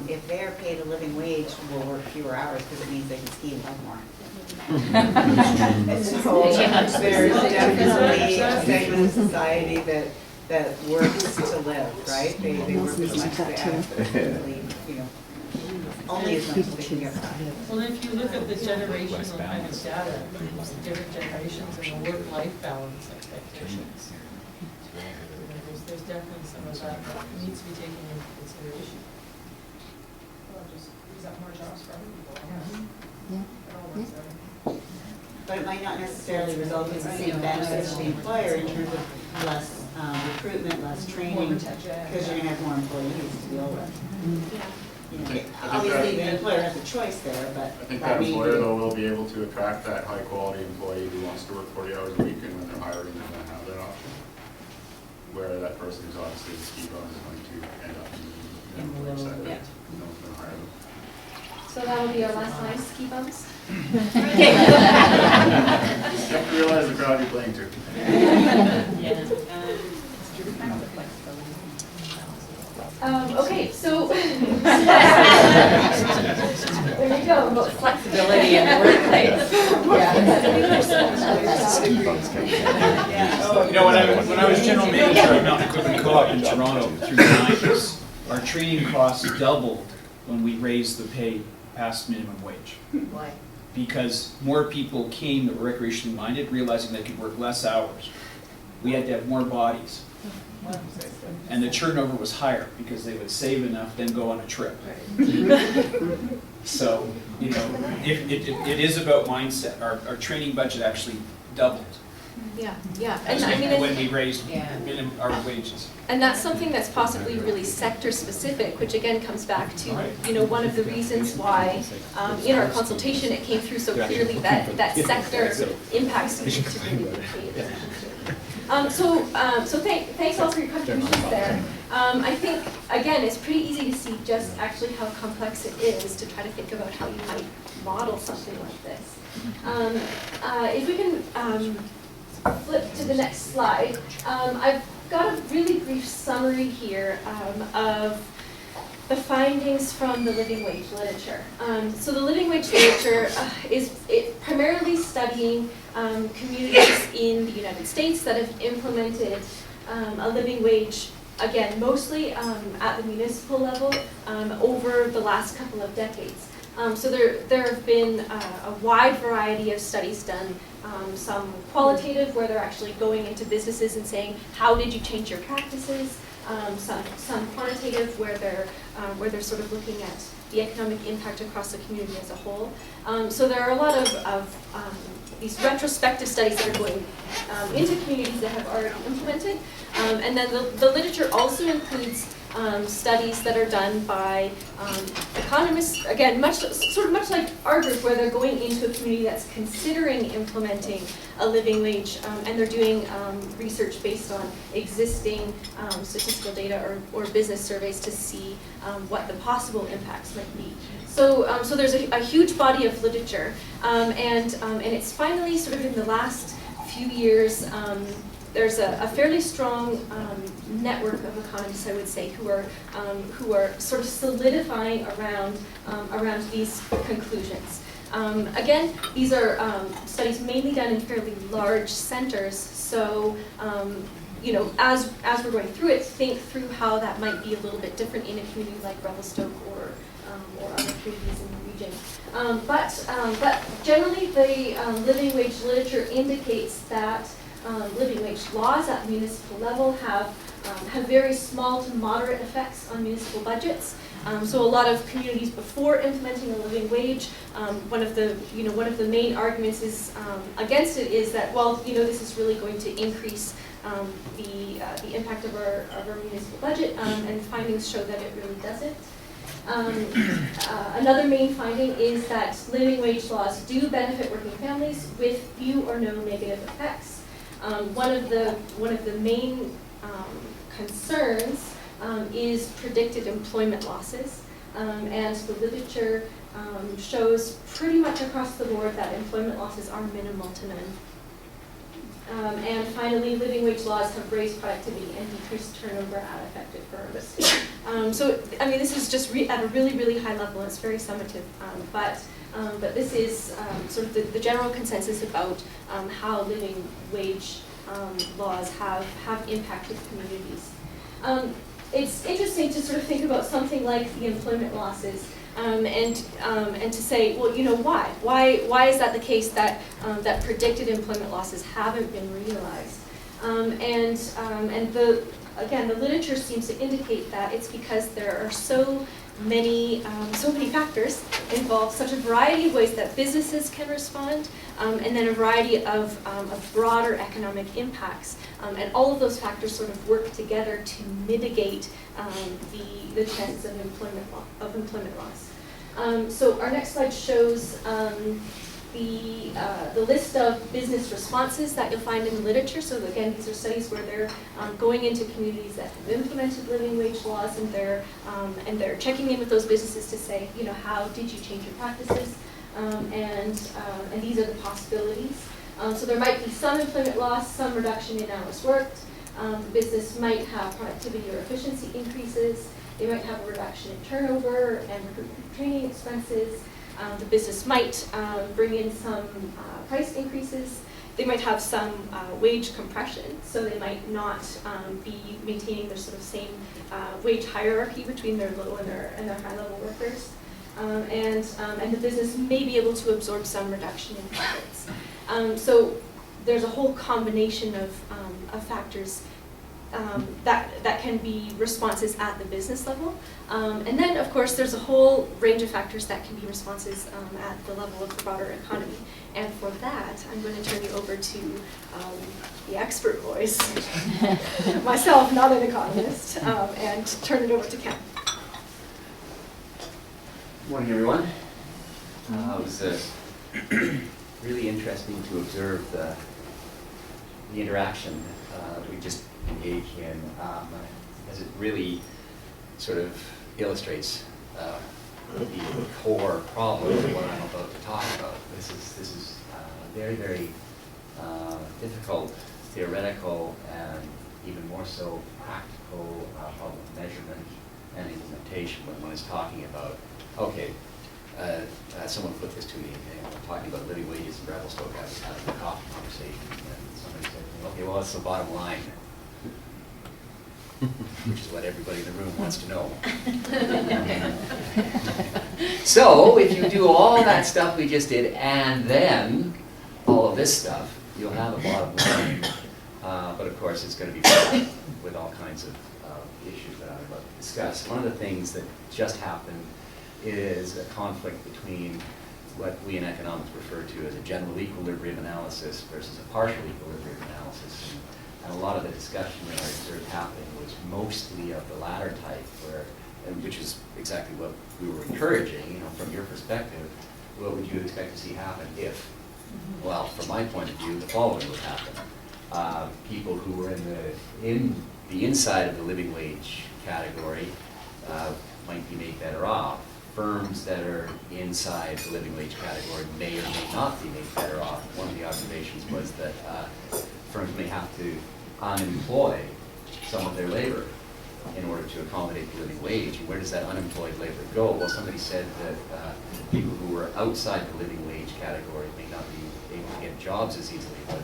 if they're paid a living wage, will work fewer hours because it means they can ski and love more. So there's definitely a segment of society that works to live, right? They work as much as they actually, you know, only as much as they can get back.
Well, if you look at the generational kind of data, different generations and the work-life balance expectations, you know, there's definitely some of that that needs to be taken into consideration.
Well, just use up more jobs for other people.
Yeah.
It all works out.
But it might not necessarily result in the same benefits to the employer in terms of less recruitment, less training, because you're going to have more employees to deal with. You know, obviously, the employer has a choice there, but
I think that employer, though, will be able to attract that high-quality employee who wants to work 40 hours a week, and when they're hiring, they're going to have that option. Where that person who's obviously the ski bum is going to end up in the wage sector. No one's going to hire them.
So that'll be our last line, ski bumps.
You have to realize the crowd you're playing to.
Okay, so there you go.
About flexibility in the workplace.
You know, when I was general manager of Mountain Equipment Co-op in Toronto through the 90s, our training costs doubled when we raised the pay past minimum wage.
Why?
Because more people came that were recreationally minded, realizing they could work less hours. We had to have more bodies. And the turnover was higher because they would save enough, then go on a trip. So, you know, it is about mindset. Our training budget actually doubled
Yeah. And I mean,
when we raised our wages.
and that's something that's possibly really sector specific, which again comes back to, you know, one of the reasons why in our consultation it came through so clearly that sector impacts need to really be paid attention to. So thanks all for your contributions there. I think, again, it's pretty easy to see just actually how complex it is to try to think about how you might model something like this. If we can flip to the next slide, I've got a really brief summary here of the findings from the living wage literature. So the living wage literature is primarily studying communities in the United States that have implemented a living wage, again, mostly at the municipal level over the last couple of decades. So there have been a wide variety of studies done, some qualitative where they're actually going into businesses and saying, how did you change your practices? Some quantitative where they're sort of looking at the economic impact across the community as a whole. So there are a lot of these retrospective studies that are going into communities that have already implemented. And then the literature also includes studies that are done by economists, again, much like our group, where they're going into a community that's considering implementing a living wage, and they're doing research based on existing statistical data or business surveys to see what the possible impacts might be. So there's a huge body of literature, and it's finally sort of in the last few years. There's a fairly strong network of economists, I would say, who are sort of solidifying around these conclusions. Again, these are studies mainly done in fairly large centers, so you know, as we're going through it, think through how that might be a little bit different in a community like Revelstoke or other communities in the region. But generally, the living wage literature indicates that living wage laws at municipal level have very small to moderate effects on municipal budgets. So a lot of communities before implementing a living wage, one of the main arguments is against it is that, well, you know, this is really going to increase the impact of our municipal budget, and findings show that it really doesn't. Another main finding is that living wage laws do benefit working families with few or no negative effects. One of the main concerns is predicted employment losses, and the literature shows pretty much across the board that employment losses are minimal to none. And finally, living wage laws have raised productivity and decreased turnover at affected firms. So, I mean, this is just at a really, really high level. It's very summative, but this is sort of the general consensus about how living wage laws have impacted communities. It's interesting to sort of think about something like the employment losses, and to say, well, you know, why? Why is that the case that that predicted employment losses haven't been realized? And the literature seems to indicate that it's because there are so many factors involved, such a variety of ways that businesses can respond, and then a variety of broader economic impacts. And all of those factors sort of work together to mitigate the chances of employment loss. So our next slide shows the list of business responses that you'll find in the literature. So again, these are studies where they're going into communities that have implemented living wage laws, and they're checking in with those businesses to say, you know, how did you change your practices, and these are the possibilities. So there might be some employment loss, some reduction in hours worked. The business might have productivity or efficiency increases. They might have a reduction in turnover and recruitment training expenses. The business might bring in some price increases. They might have some wage compression, so they might not be maintaining their sort of same wage hierarchy between their low and their high level workers. And the business may be able to absorb some reduction in profits. So there's a whole combination of factors that can be responses at the business level. And then, of course, there's a whole range of factors that can be responses at the level of the broader economy. And for that, I'm going to turn you over to the expert voice, myself, not an economist, and turn it over to Ken.
Good morning, everyone. It was really interesting to observe the interaction we just engaged in, because it really sort of illustrates the core problem of what I'm about to talk about. This is very, very difficult, theoretical, and even more so practical problem of measurement and implementation when one is talking about, okay, someone put this to me, and I'm talking about living wages in Revelstoke. I was having a coffee conversation, and somebody said, okay, well, that's the bottom line, which is what everybody in the room wants to know. So if you do all that stuff we just did and then all of this stuff, you'll have a bottom line. But of course, it's going to be filled with all kinds of issues that I'm about to discuss. One of the things that just happened is a conflict between what we in economics refer to as a general equilibrium analysis versus a partial equilibrium analysis. And a lot of the discussion that I observed happening was mostly of the latter type, which is exactly what we were encouraging, from your perspective. What would you expect to see happen if? Well, from my point of view, the following would happen. People who were in the inside of the living wage category might be made better off. Firms that are inside the living wage category may or may not be made better off. One of the observations was that firms may have to unemploy some of their labor in order to accommodate the living wage. And where does that unemployed labor go? Well, somebody said that people who were outside the living wage category may not be able to get jobs as easily, but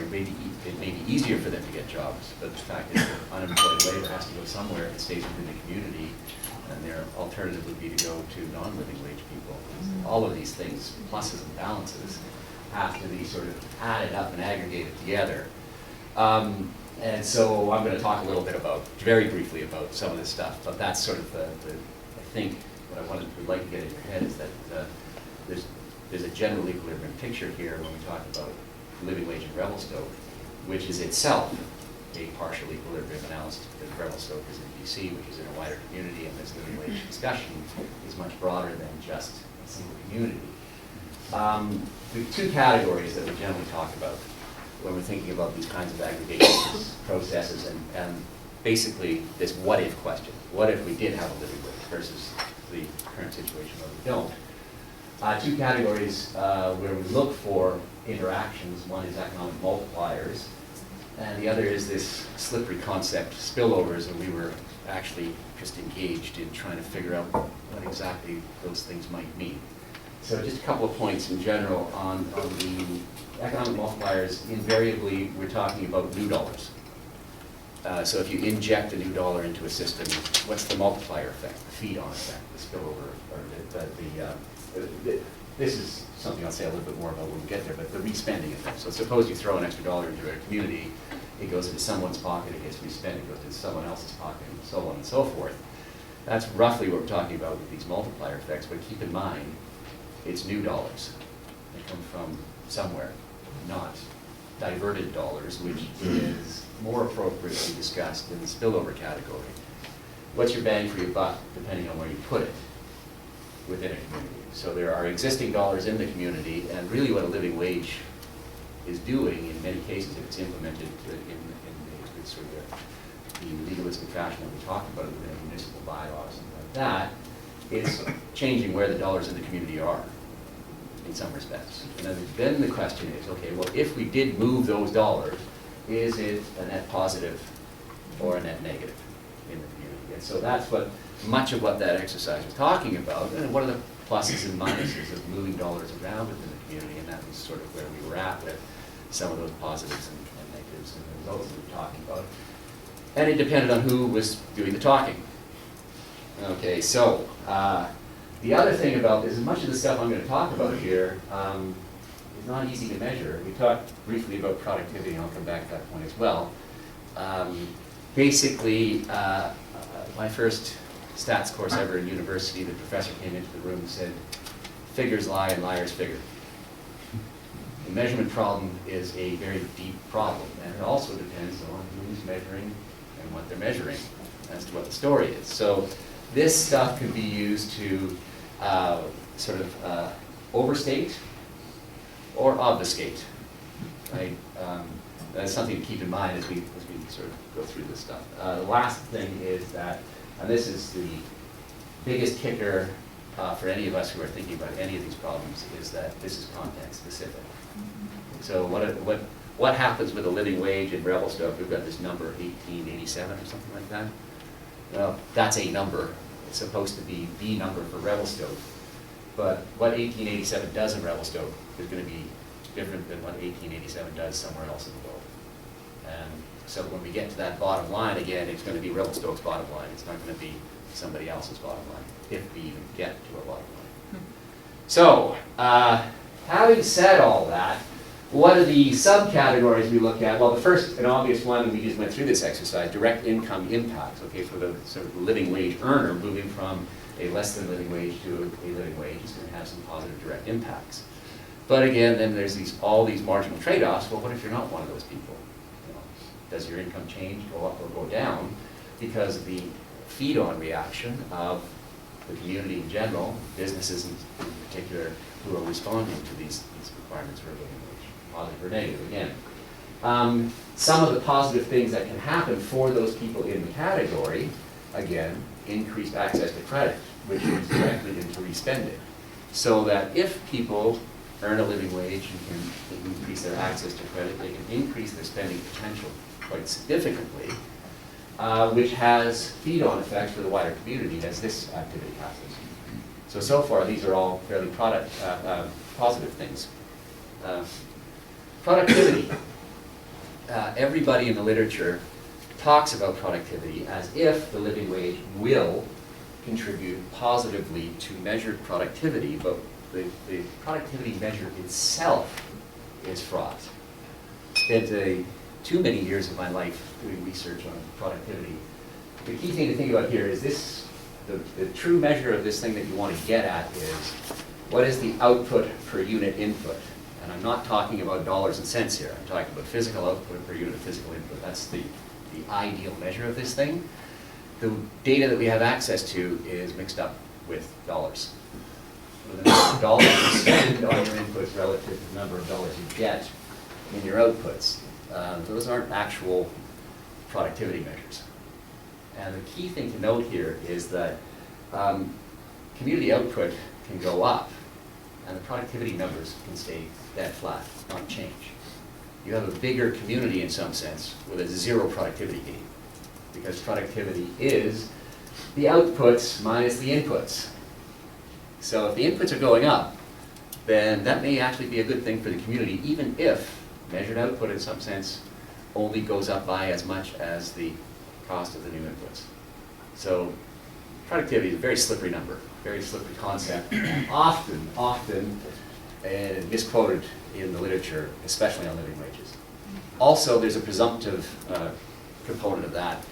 maybe it may be easier for them to get jobs, but the fact is that unemployed labor has to go somewhere if it stays within the community, and their alternative would be to go to non-living wage people. All of these things, pluses and balances, have to be sort of added up and aggregated together. And so I'm going to talk a little bit very briefly about some of this stuff, but that's sort of I think what I would like to get in your head is that there's a general equilibrium picture here when we talk about living wage in Revelstoke, which is itself a partial equilibrium analysis, because Revelstoke is in BC, which is in a wider community, and this living wage discussion is much broader than just a single community. There are two categories that we generally talk about when we're thinking about these kinds of aggregation processes, and basically this what-if question. What if we did have a living wage versus the current situation where we don't? Two categories where we look for interactions. One is economic multipliers, and the other is this slippery concept, spillovers, and we were actually just engaged in trying to figure out what exactly those things might mean. So just a couple of points in general on the economic multipliers. Invariably, we're talking about new dollars. So if you inject a new dollar into a system, what's the multiplier effect, the feed-on effect, the spillover, or this is something I'll say a little bit more about when we get there, but the respending effect. So suppose you throw an extra dollar into a community, it goes into someone's pocket, it gets respent, it goes into someone else's pocket, and so on and so forth. That's roughly what we're talking about with these multiplier effects, but keep in mind, it's new dollars. They come from somewhere, not diverted dollars, which is more appropriately discussed in the spillover category. What's your bang for your buck, depending on where you put it within a community? So there are existing dollars in the community, and really what a living wage is doing, in many cases, if it's implemented in the sort of the legalistic fashion that we talked about within a municipal bylaw or something like that, is changing where the dollars in the community are, in some respects. And then the question is, okay, well, if we did move those dollars, is it a net positive or a net negative in the community? And so that's what much of what that exercise was talking about, and what are the pluses and minuses of moving dollars around within the community, and that was sort of where we were at with some of those positives and negatives and the results that we were talking about. And it depended on who was doing the talking. Okay, so the other thing about this is much of the stuff I'm going to talk about here is not easy to measure. We talked briefly about productivity, and I'll come back to that point as well. Basically, my first stats course ever in university, the professor came into the room and said, figures lie and liars figure. The measurement problem is a very deep problem, and it also depends on who's measuring and what they're measuring as to what the story is. So this stuff can be used to sort of overstate or obfuscate, right? That's something to keep in mind as we sort of go through this stuff. The last thing is that, and this is the biggest kicker for any of us who are thinking about any of these problems, is that this is context specific. So what happens with a living wage in Revelstoke? We've got this number 1887 or something like that. Well, that's a number. It's supposed to be the number for Revelstoke. But what 1887 does in Revelstoke is going to be different than what 1887 does somewhere else in the world. And so when we get to that bottom line, again, it's going to be Revelstoke's bottom line. It's not going to be somebody else's bottom line, if we even get to a bottom line. So, having said all that, what are the subcategories we look at? Well, the first and obvious one, we just went through this exercise, direct income impacts, okay, for the sort of living wage earner, moving from a less than living wage to a living wage is going to have some positive direct impacts. But again, then there's all these marginal trade-offs. Well, what if you're not one of those people? You know, does your income change, go up or go down, because of the feed-on reaction of the community in general, businesses in particular, who are responding to these requirements for a living wage, positive or negative again. Some of the positive things that can happen for those people in the category, again, increased access to credit, which is directly into respending. So that if people earn a living wage and can increase their access to credit, they can increase their spending potential quite significantly, which has feed-on effects for the wider community as this activity happens. So far, these are all fairly positive things. Productivity. Everybody in the literature talks about productivity as if the living wage will contribute positively to measured productivity, but the productivity measure itself is fraught. Spent too many years of my life doing research on productivity. The key thing to think about here is this, the true measure of this thing that you want to get at is what is the output per unit input? And I'm not talking about dollars and cents here. I'm talking about physical output per unit of physical input. That's the ideal measure of this thing. The data that we have access to is mixed up with dollars. So the number of dollars you spend on your inputs relative to the number of dollars you get in your outputs. Those aren't actual productivity measures. And the key thing to note here is that community output can go up and the productivity numbers can stay dead flat, not change. You have a bigger community in some sense with a zero productivity gain, because productivity is the outputs minus the inputs. So if the inputs are going up, then that may actually be a good thing for the community, even if measured output in some sense only goes up by as much as the cost of the new inputs. So productivity is a very slippery number, very slippery concept, often misquoted in the literature, especially on living wages. Also, there's a presumptive component of that.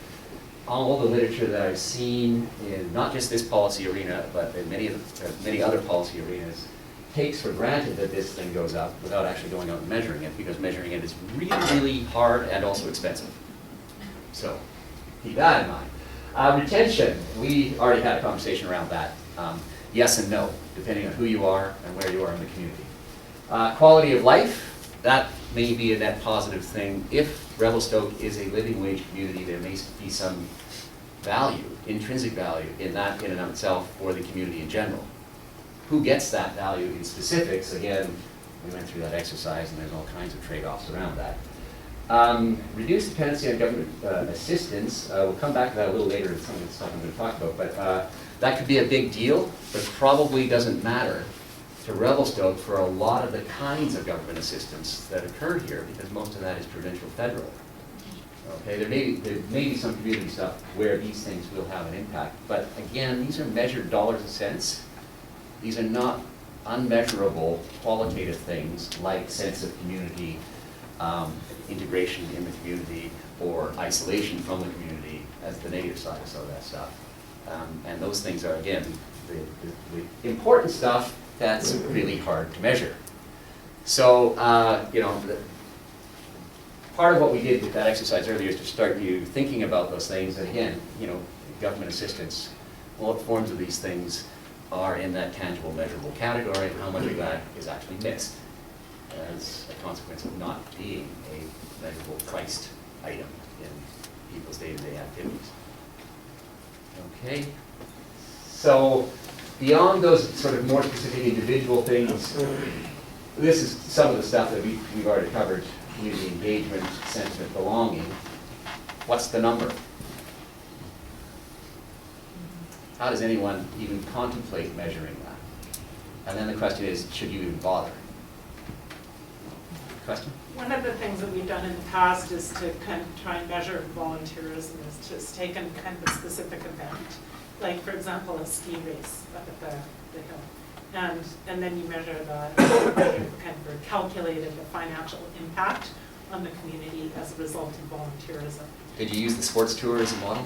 All the literature that I've seen in not just this policy arena, but in many other policy arenas, takes for granted that this thing goes up without actually going out and measuring it, because measuring it is really, really hard and also expensive. So keep that in mind. Retention, we already had a conversation around that. Yes and no, depending on who you are and where you are in the community. Quality of life, that may be a net positive thing. If Revelstoke is a living wage community, there may be some value, intrinsic value, in that in and of itself for the community in general. Who gets that value in specifics? Again, we went through that exercise and there's all kinds of trade-offs around that. Reduced dependency on government assistance, we'll come back to that a little later in some of the stuff I'm going to talk about, but that could be a big deal, but probably doesn't matter to Revelstoke for a lot of the kinds of government assistance that occur here, because most of that is provincial federal. Okay, there may be some community stuff where these things will have an impact, but again, these are measured dollars and cents. These are not unmeasurable qualitative things like sense of community, integration in the community, or isolation from the community as the negative side of some of that stuff. And those things are, again, the important stuff that's really hard to measure. So, part of what we did with that exercise earlier is to start you thinking about those things. And again, government assistance, what forms of these things are in that tangible, measurable category, and how much of that is actually missed as a consequence of not being a measurable priced item in people's day-to-day activities. Okay, so beyond those sort of more specific individual things, this is some of the stuff that we've already covered: community engagement, sentiment, belonging. What's the number? How does anyone even contemplate measuring that? And then the question is, should you even bother? Question?
One of the things that we've done in the past is to kind of try and measure volunteerism, is just taken kind of a specific event like, for example, a ski race up at the hill. And then you measure kind of calculated the financial impact on the community as a result of volunteerism.
Did you use the sports tour as a model?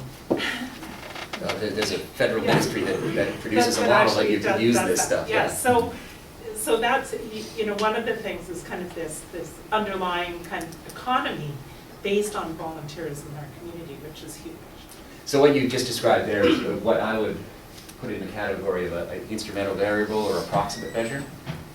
There's a federal ministry that produces a model that you can use this stuff.
Yeah, so that's, you know, one of the things is kind of this underlying kind of economy based on volunteerism in our community, which is huge.
So what you just described there is what I would put in the category of an instrumental variable or approximate measure,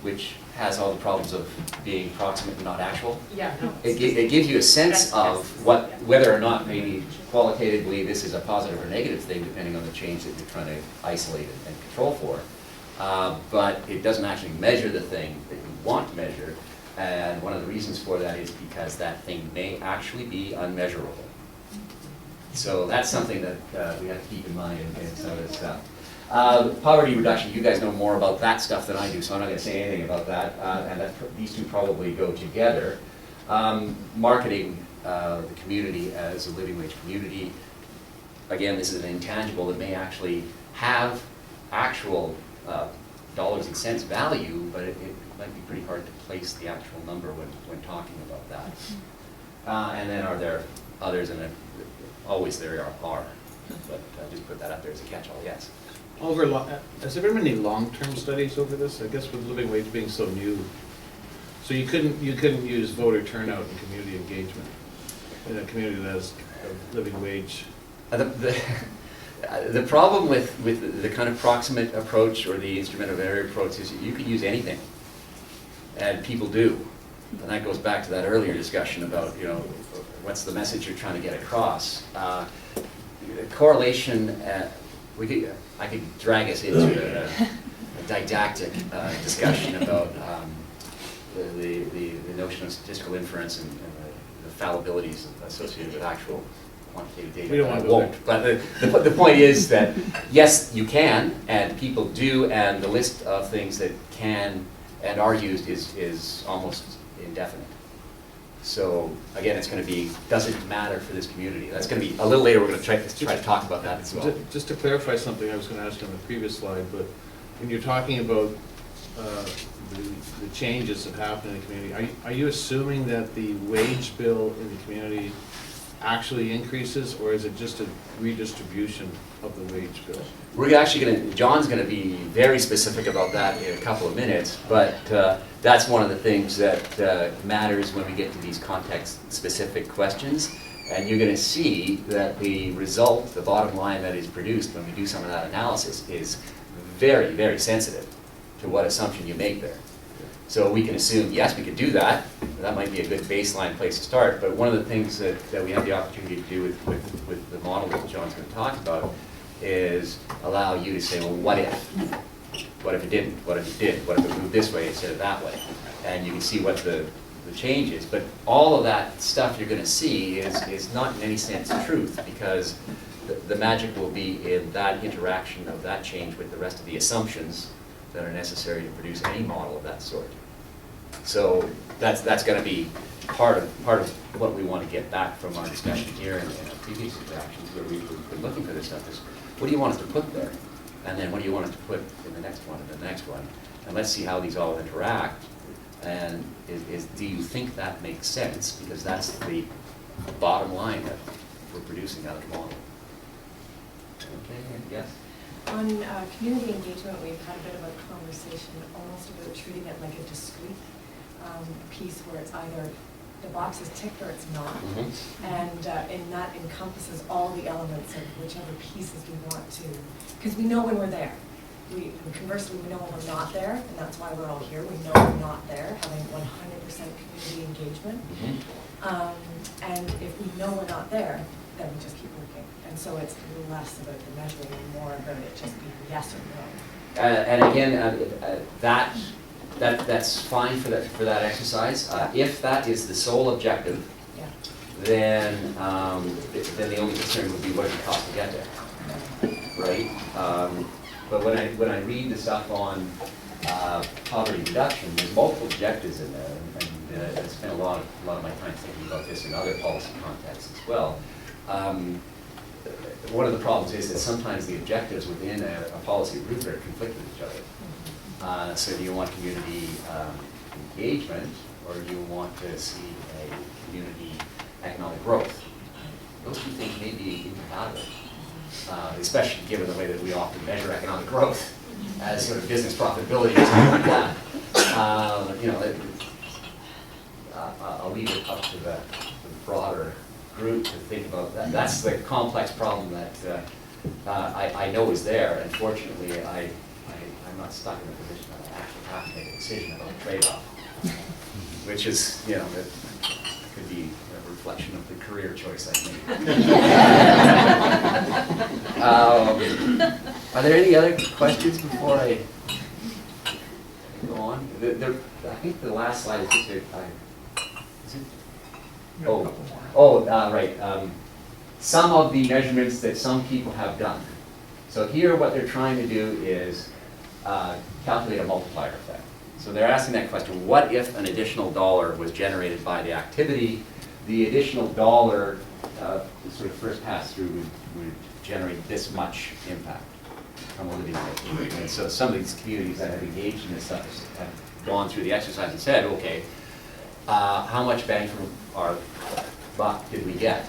which has all the problems of being proximate and not actual.
Yeah, no.
It gives you a sense of whether or not maybe qualitatively this is a positive or negative thing, depending on the change that you're trying to isolate and control for. But it doesn't actually measure the thing that you want to measure. And one of the reasons for that is because that thing may actually be unmeasurable. So that's something that we have to keep in mind in some of this stuff. Poverty reduction, you guys know more about that stuff than I do, so I'm not going to say anything about that. And these two probably go together. Marketing the community as a living wage community. Again, this is an intangible that may actually have actual dollars and cents value, but it might be pretty hard to place the actual number when talking about that. And then are there others, and always there are, but just put that up there as a catch-all, yes.
Has there been any long-term studies over this? I guess with living wage being so new, so you couldn't use voter turnout and community engagement in a community that has a living wage.
The problem with the kind of proximate approach or the instrumental variable approach is you could use anything, and people do. And that goes back to that earlier discussion about, you know, what's the message you're trying to get across. Correlation, I could drag us into a didactic discussion about the notion of statistical inference and the fallibilities associated with actual quantitative data.
We don't want to go there.
But the point is that, yes, you can, and people do, and the list of things that can and are used is almost indefinite. So again, it's going to be, doesn't matter for this community. That's going to be, a little later we're going to try to talk about that as well.
Just to clarify something I was going to ask on the previous slide, but when you're talking about the changes that happen in the community, are you assuming that the wage bill in the community actually increases, or is it just a redistribution of the wage bill?
We're actually going to, John's going to be very specific about that in a couple of minutes, but that's one of the things that matters when we get to these context-specific questions. And you're going to see that the result, the bottom line that is produced when we do some of that analysis is very, very sensitive to what assumption you make there. So we can assume, yes, we could do that. That might be a good baseline place to start. But one of the things that we have the opportunity to do with the model that John's going to talk about is allow you to say, well, what if? What if it didn't? What if it did? What if it moved this way instead of that way? And you can see what the change is. But all of that stuff you're going to see is not in any sense truth, because the magic will be in that interaction of that change with the rest of the assumptions that are necessary to produce any model of that sort. So that's going to be part of what we want to get back from our discussion here and our previous interactions, where we've been looking for this stuff. Is what do you want us to put there, and then what do you want us to put in the next one and the next one, and let's see how these all interact. And do you think that makes sense? Because that's the bottom line that we're producing out of the model. Okay. Yes.
On community engagement, we've had a bit of a conversation almost about treating it like a discrete piece where it's either the box is ticked or it's not. And that encompasses all the elements of whichever pieces we want to, because we know when we're there. Conversely, we know when we're not there, and that's why we're all here. We know we're not there, having 100% community engagement. And if we know we're not there, then we just keep working. And so it's less about the measuring and more about it just being yes or no.
And again, that's fine for that exercise. If that is the sole objective, then the only concern would be what it costs to get there, right? But when I read the stuff on poverty reduction, there's multiple objectives in there, and I spent a lot of my time thinking about this in other policy contexts as well. one of the problems is that sometimes the objectives within a policy rubric conflict with each other. So do you want community engagement, or do you want to see a community economic growth? Those two things may be incompatible, especially given the way that we often measure economic growth as sort of business profitability or something like that. I'll leave it up to the broader group to think about that. That's the complex problem that I know is there. Unfortunately, I'm not stuck in a position that I actually have to make a decision about a trade-off, which is, that could be a reflection of the career choice I made. Are there any other questions before I go on? I think the last slide is just is it? Right. Some of the measurements that some people have done. So here what they're trying to do is calculate a multiplier effect. So they're asking that question, what if an additional dollar was generated by the activity? The additional dollar sort of first pass through would generate this much impact from a living wage. And so some of these communities that have engaged in this stuff have gone through the exercise and said, okay, how much bang for our buck did we get?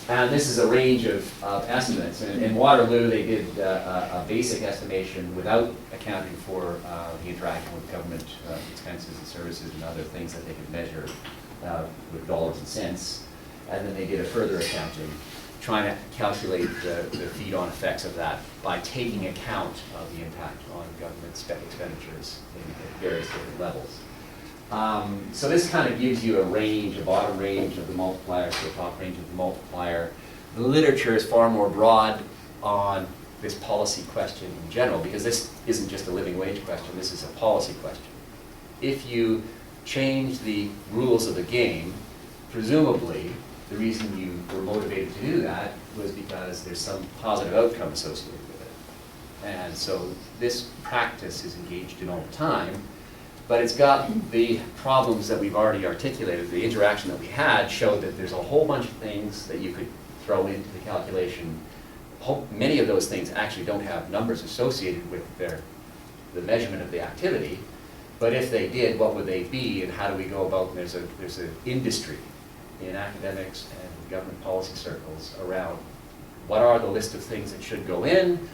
And this is a range of estimates. In Waterloo, they did a basic estimation without accounting for the interaction with government expenses and services and other things that they could measure with dollars and cents. And then they did a further accounting, trying to calculate the feed-on effects of that by taking account of the impact on government expenditures at various different levels. So this kind of gives you a range, a bottom range of the multiplier to a top range of the multiplier. The literature is far more broad on this policy question in general, because this isn't just a living wage question, this is a policy question. If you change the rules of the game, presumably the reason you were motivated to do that was because there's some positive outcome associated with it. And so this practice is engaged in all the time. But it's got the problems that we've already articulated. The interaction that we had showed that there's a whole bunch of things that you could throw into the calculation. Many of those things actually don't have numbers associated with the measurement of the activity. But if they did, what would they be, and how do we go about? There's an industry in academics and government policy circles around what are the list of things that should go in,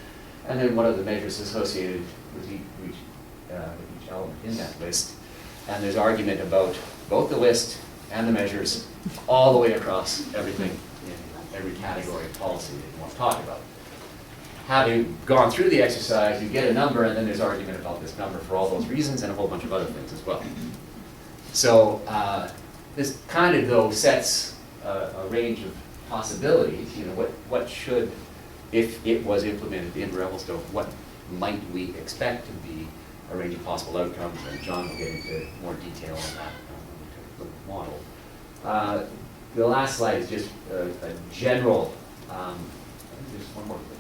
and then what are the measures associated with each element in that list. And there's argument about both the list and the measures all the way across everything in every category of policy that you want to talk about. Having gone through the exercise, you get a number, and then there's argument about this number for all those reasons and a whole bunch of other things as well. So this kind of, though, sets a range of possibilities. What should, if it was implemented in Revelstoke, what might we expect to be a range of possible outcomes, and John will get into more detail on that model. The last slide is just a general, there's one more click.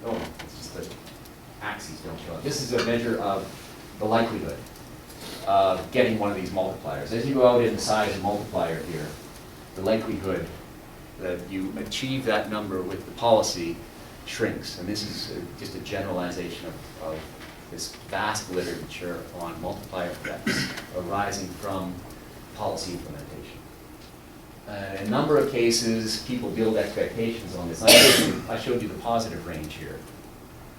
Oh, it's just the axes don't show up. This is a measure of the likelihood of getting one of these multipliers. As you go out inside the multiplier here, the likelihood that you achieve that number with the policy shrinks. And this is just a generalization of this vast literature on multiplier effects arising from policy implementation. In a number of cases, people build expectations on this. I showed you the positive range here.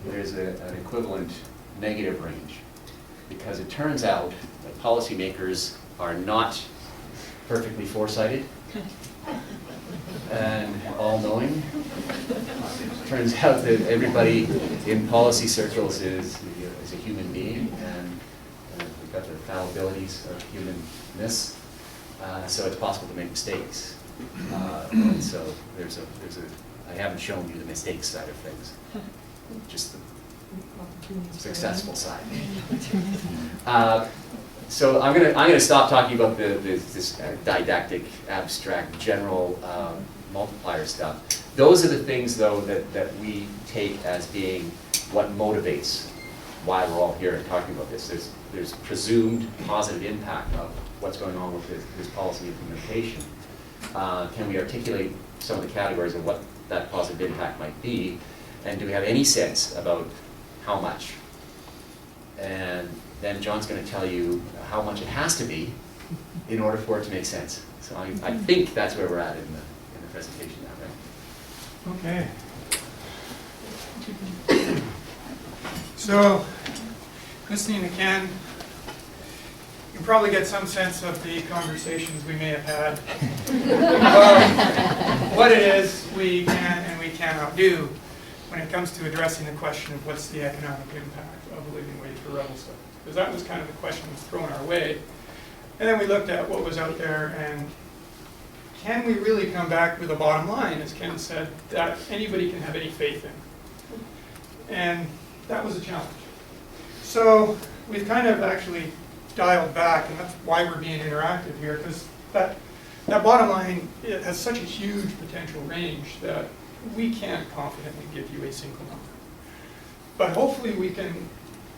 There's an equivalent negative range, because it turns out that policymakers are not perfectly foresighted and all-knowing. Turns out that everybody in policy circles is a human being, and we've got the fallibilities of humanness, so it's possible to make mistakes. And so I haven't shown you the mistakes side of things, just the successful side. So I'm gonna stop talking about this didactic, abstract, general multiplier stuff. Those are the things, though, that we take as being what motivates why we're all here and talking about this. There's presumed positive impact of what's going on with this policy implementation. Can we articulate some of the categories of what that positive impact might be, and do we have any sense about how much? And then John's going to tell you how much it has to be in order for it to make sense. So I think that's where we're at in the presentation now, right?
Okay. So, listening to Ken, you can probably get some sense of the conversations we may have had about what it is we can and we cannot do when it comes to addressing the question of what's the economic impact of a living wage for Revelstoke. Because that was kind of the question that was thrown our way. And then we looked at what was out there, and can we really come back with a bottom line, as Ken said, that anybody can have any faith in? And that was a challenge. So we've kind of actually dialed back, and that's why we're being interactive here, because that bottom line, it has such a huge potential range that we can't confidently give you a single number. But hopefully we can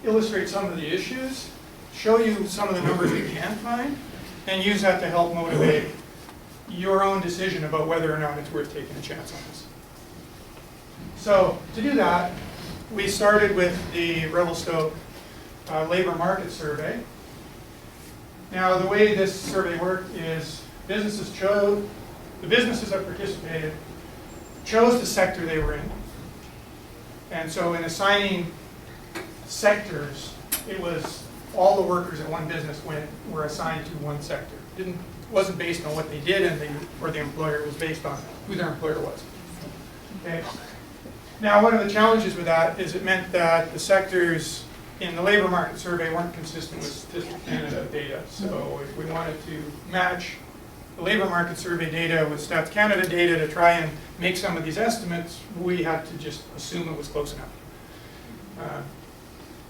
illustrate some of the issues, show you some of the numbers we can find, and use that to help motivate your own decision about whether or not it's worth taking a chance on this. So to do that, we started with the Revelstoke labor market survey. Now the way this survey worked is the businesses that participated chose the sector they were in. And so in assigning sectors, it was all the workers at one business were assigned to one sector. Wasn't based on what they did or the employer, it was based on who their employer was. Okay. Now one of the challenges with that is it meant that the sectors in the labor market survey weren't consistent with Statistics Canada data. So if we wanted to match the labor market survey data with Stats Canada data to try and make some of these estimates, we had to just assume it was close enough,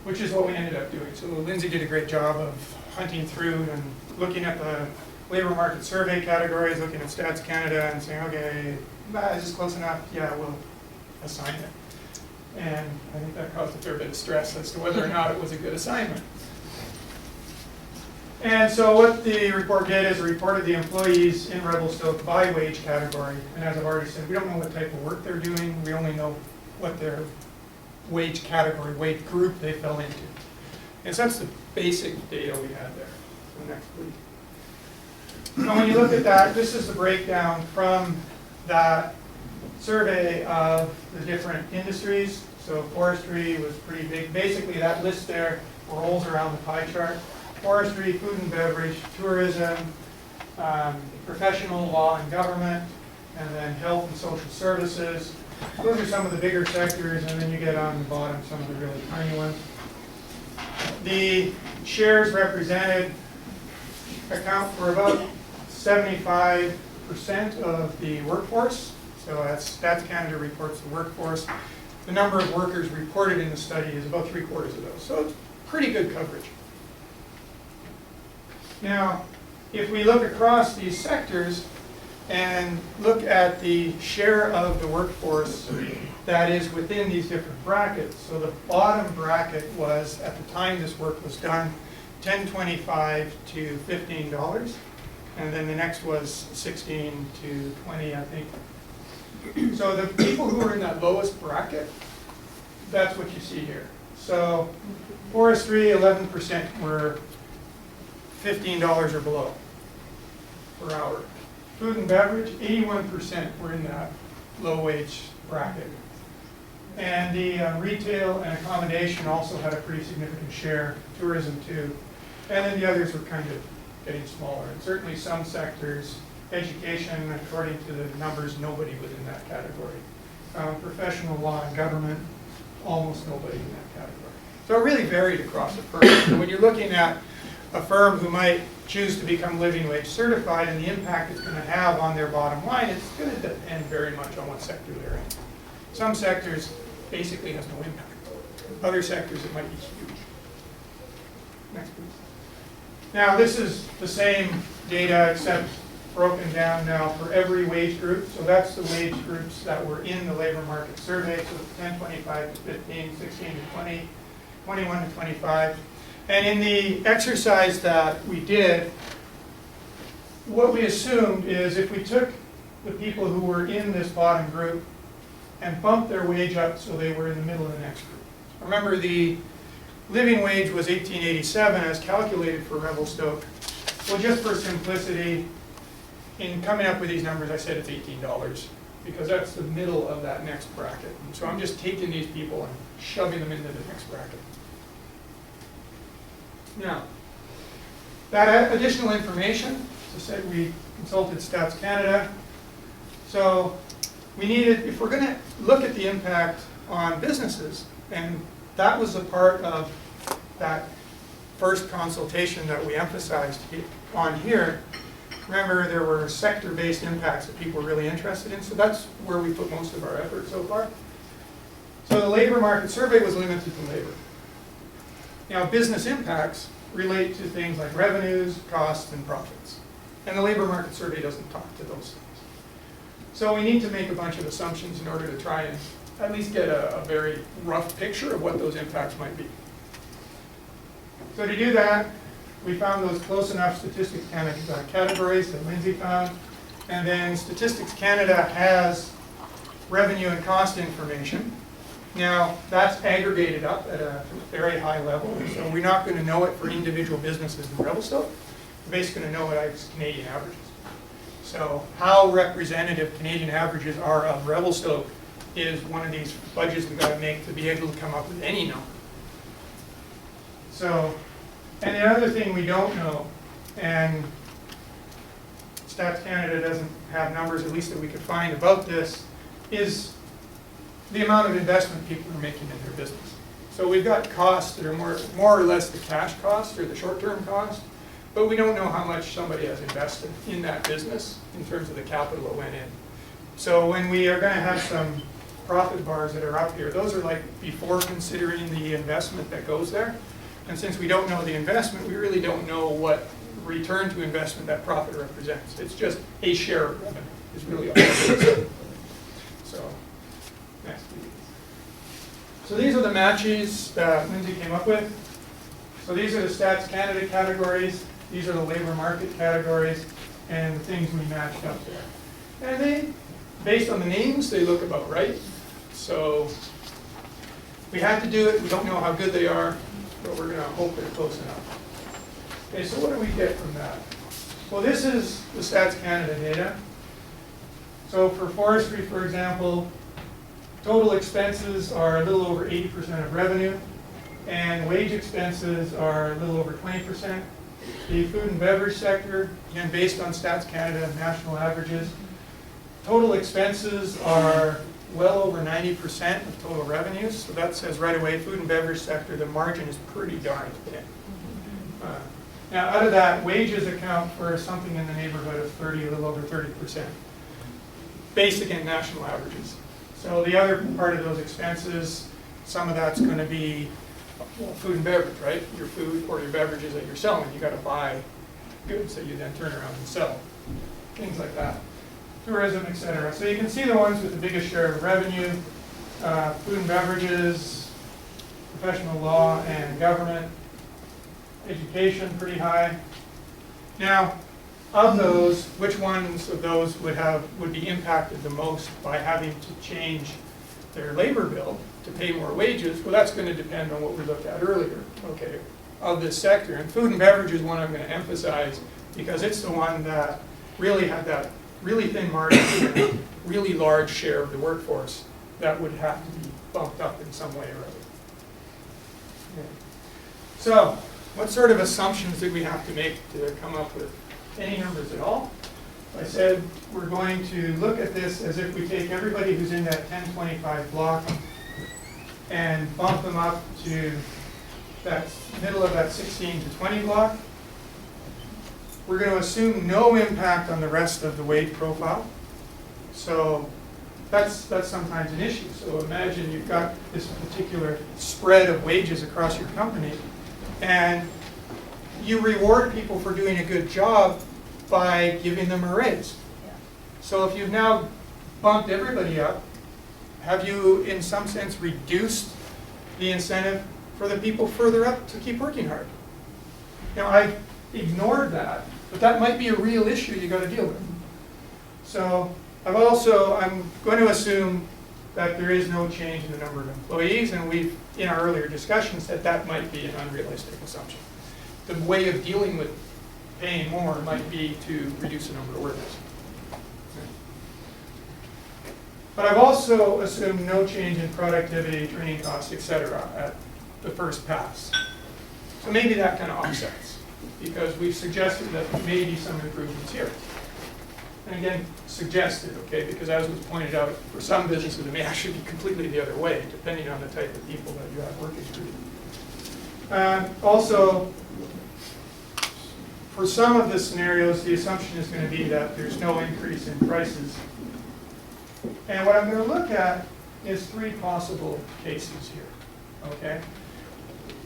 which is what we ended up doing. So Lindsay did a great job of hunting through and looking at the labor market survey categories, looking at Stats Canada and saying, okay, is this close enough? Yeah, we'll assign it. And I think that caused a fair bit of stress as to whether or not it was a good assignment. And so what the report did is it reported the employees in Revelstoke by wage category. And as I've already said, we don't know what type of work they're doing. We only know what their wage category, wage group they fell into. And so that's the basic data we had there. So next, please. So when you look at that, this is the breakdown from that survey of the different industries. So forestry was pretty big. Basically, that list there rolls around the pie chart. Forestry, food and beverage, tourism, professional, law and government, and then health and social services. Those are some of the bigger sectors, and then you get on the bottom some of the really tiny ones. The shares represented account for about 75% of the workforce. So as Stats Canada reports the workforce, the number of workers reported in the study is about 3/4 of those. So it's pretty good coverage. Now, if we look across these sectors and look at the share of the workforce that is within these different brackets, so the bottom bracket was, at the time this work was done, $10.25 to $15, and then the next was 16 to 20, I think. So the people who were in that lowest bracket, that's what you see here. So forestry, 11% were $15 or below per hour. Food and beverage, 81% were in that low wage bracket. And the retail and accommodation also had a pretty significant share, tourism too. And then the others were kind of getting smaller. And certainly some sectors, education, according to the numbers, nobody was in that category. Professional law and government, almost nobody in that category. So it really varied across the firm. So when you're looking at a firm who might choose to become living wage certified and the impact it's going to have on their bottom line, it's going to depend very much on what sector they're in. Some sectors basically has no impact. Other sectors it might be huge. Next, please. Now this is the same data except broken down now for every wage group. So that's the wage groups that were in the labor market survey. So 10, 25 to 15, 16 to 20, 21 to 25. And in the exercise that we did, what we assumed is if we took the people who were in this bottom group and bumped their wage up so they were in the middle of the next group. Remember, the living wage was $18.87 as calculated for Revelstoke. Well, just for simplicity, in coming up with these numbers, I said it's $18 because that's the middle of that next bracket. So I'm just taking these people and shoving them into the next bracket. Now, that additional information, as I said, we consulted Stats Canada. So we needed, if we're going to look at the impact on businesses, and that was a part of that first consultation that we emphasized on here. Remember, there were sector-based impacts that people were really interested in, so that's where we put most of our effort so far. So the labor market survey was limited to labor. Now, business impacts relate to things like revenues, costs, and profits. And the labor market survey doesn't talk to those things. So we need to make a bunch of assumptions in order to try and at least get a very rough picture of what those impacts might be. So to do that, we found those close enough Statistics Canada categories that Lindsay found. And then Statistics Canada has revenue and cost information. Now, that's aggregated up at a very high level, so we're not going to know it for individual businesses in Revelstoke. We're basically going to know it as Canadian averages. So how representative Canadian averages are of Revelstoke is one of these budgets we've got to make to be able to come up with any number. So, and the other thing we don't know, and Stats Canada doesn't have numbers, at least that we could find about this, is the amount of investment people are making in their business. So we've got costs that are more or less the cash cost or the short-term cost, but we don't know how much somebody has invested in that business in terms of the capital that went in. So when we are going to have some profit bars that are up here, those are like before considering the investment that goes there. And since we don't know the investment, we really don't know what return to investment that profit represents. It's just a share of revenue is really all it is. So, next please. So these are the matches that Lindsay came up with. So these are the Stats Canada categories. These are the labor market categories and the things we matched up there. And they, based on the names, they look about right. So we had to do it. We don't know how good they are, but we're going to hope they're close enough. Okay, so what do we get from that? Well, this is the Stats Canada data. So for forestry, for example, total expenses are a little over 80% of revenue, and wage expenses are a little over 20%. The food and beverage sector, again, based on Stats Canada national averages, total expenses are well over 90% of total revenues. So that says right away, food and beverage sector, the margin is pretty darn thin. Now, out of that, wages account for something in the neighborhood of 30, a little over 30%, based again national averages. So the other part of those expenses, some of that's going to be food and beverage, right? Your food or your beverages that you're selling, you got to buy goods that you then turn around and sell, things like that. Tourism, etc. So you can see the ones with the biggest share of revenue: food and beverages, professional law and government, education, pretty high. Now, of those, which ones of those would be impacted the most by having to change their labor bill to pay more wages? Well, that's going to depend on what we looked at earlier. Okay, of this sector, and food and beverage is one I'm going to emphasize because it's the one that really had that really thin margin and a really large share of the workforce that would have to be bumped up in some way or other. Okay. So, what sort of assumptions did we have to make to come up with any numbers at all? I said we're going to look at this as if we take everybody who's in that 1025 block and bump them up to that middle of that 16 to 20 block. We're going to assume no impact on the rest of the wage profile. So that's sometimes an issue. So imagine you've got this particular spread of wages across your company, and you reward people for doing a good job by giving them a raise. So if you've now bumped everybody up, have you in some sense reduced the incentive for the people further up to keep working hard? Now, I've ignored that, but that might be a real issue you got to deal with. So I'm going to assume that there is no change in the number of employees, and we've, in our earlier discussions, said that might be an unrealistic assumption. The way of dealing with paying more might be to reduce the number of workers. But I've also assumed no change in productivity, training costs, et cetera, at the first pass. So maybe that kind of offsets, because we've suggested that there may be some improvements here. And again, suggested, okay, because as was pointed out, for some businesses it may actually be completely the other way, depending on the type of people that you have working for you. Also, for some of the scenarios, the assumption is going to be that there's no increase in prices. And what I'm going to look at is 3 possible cases here, okay?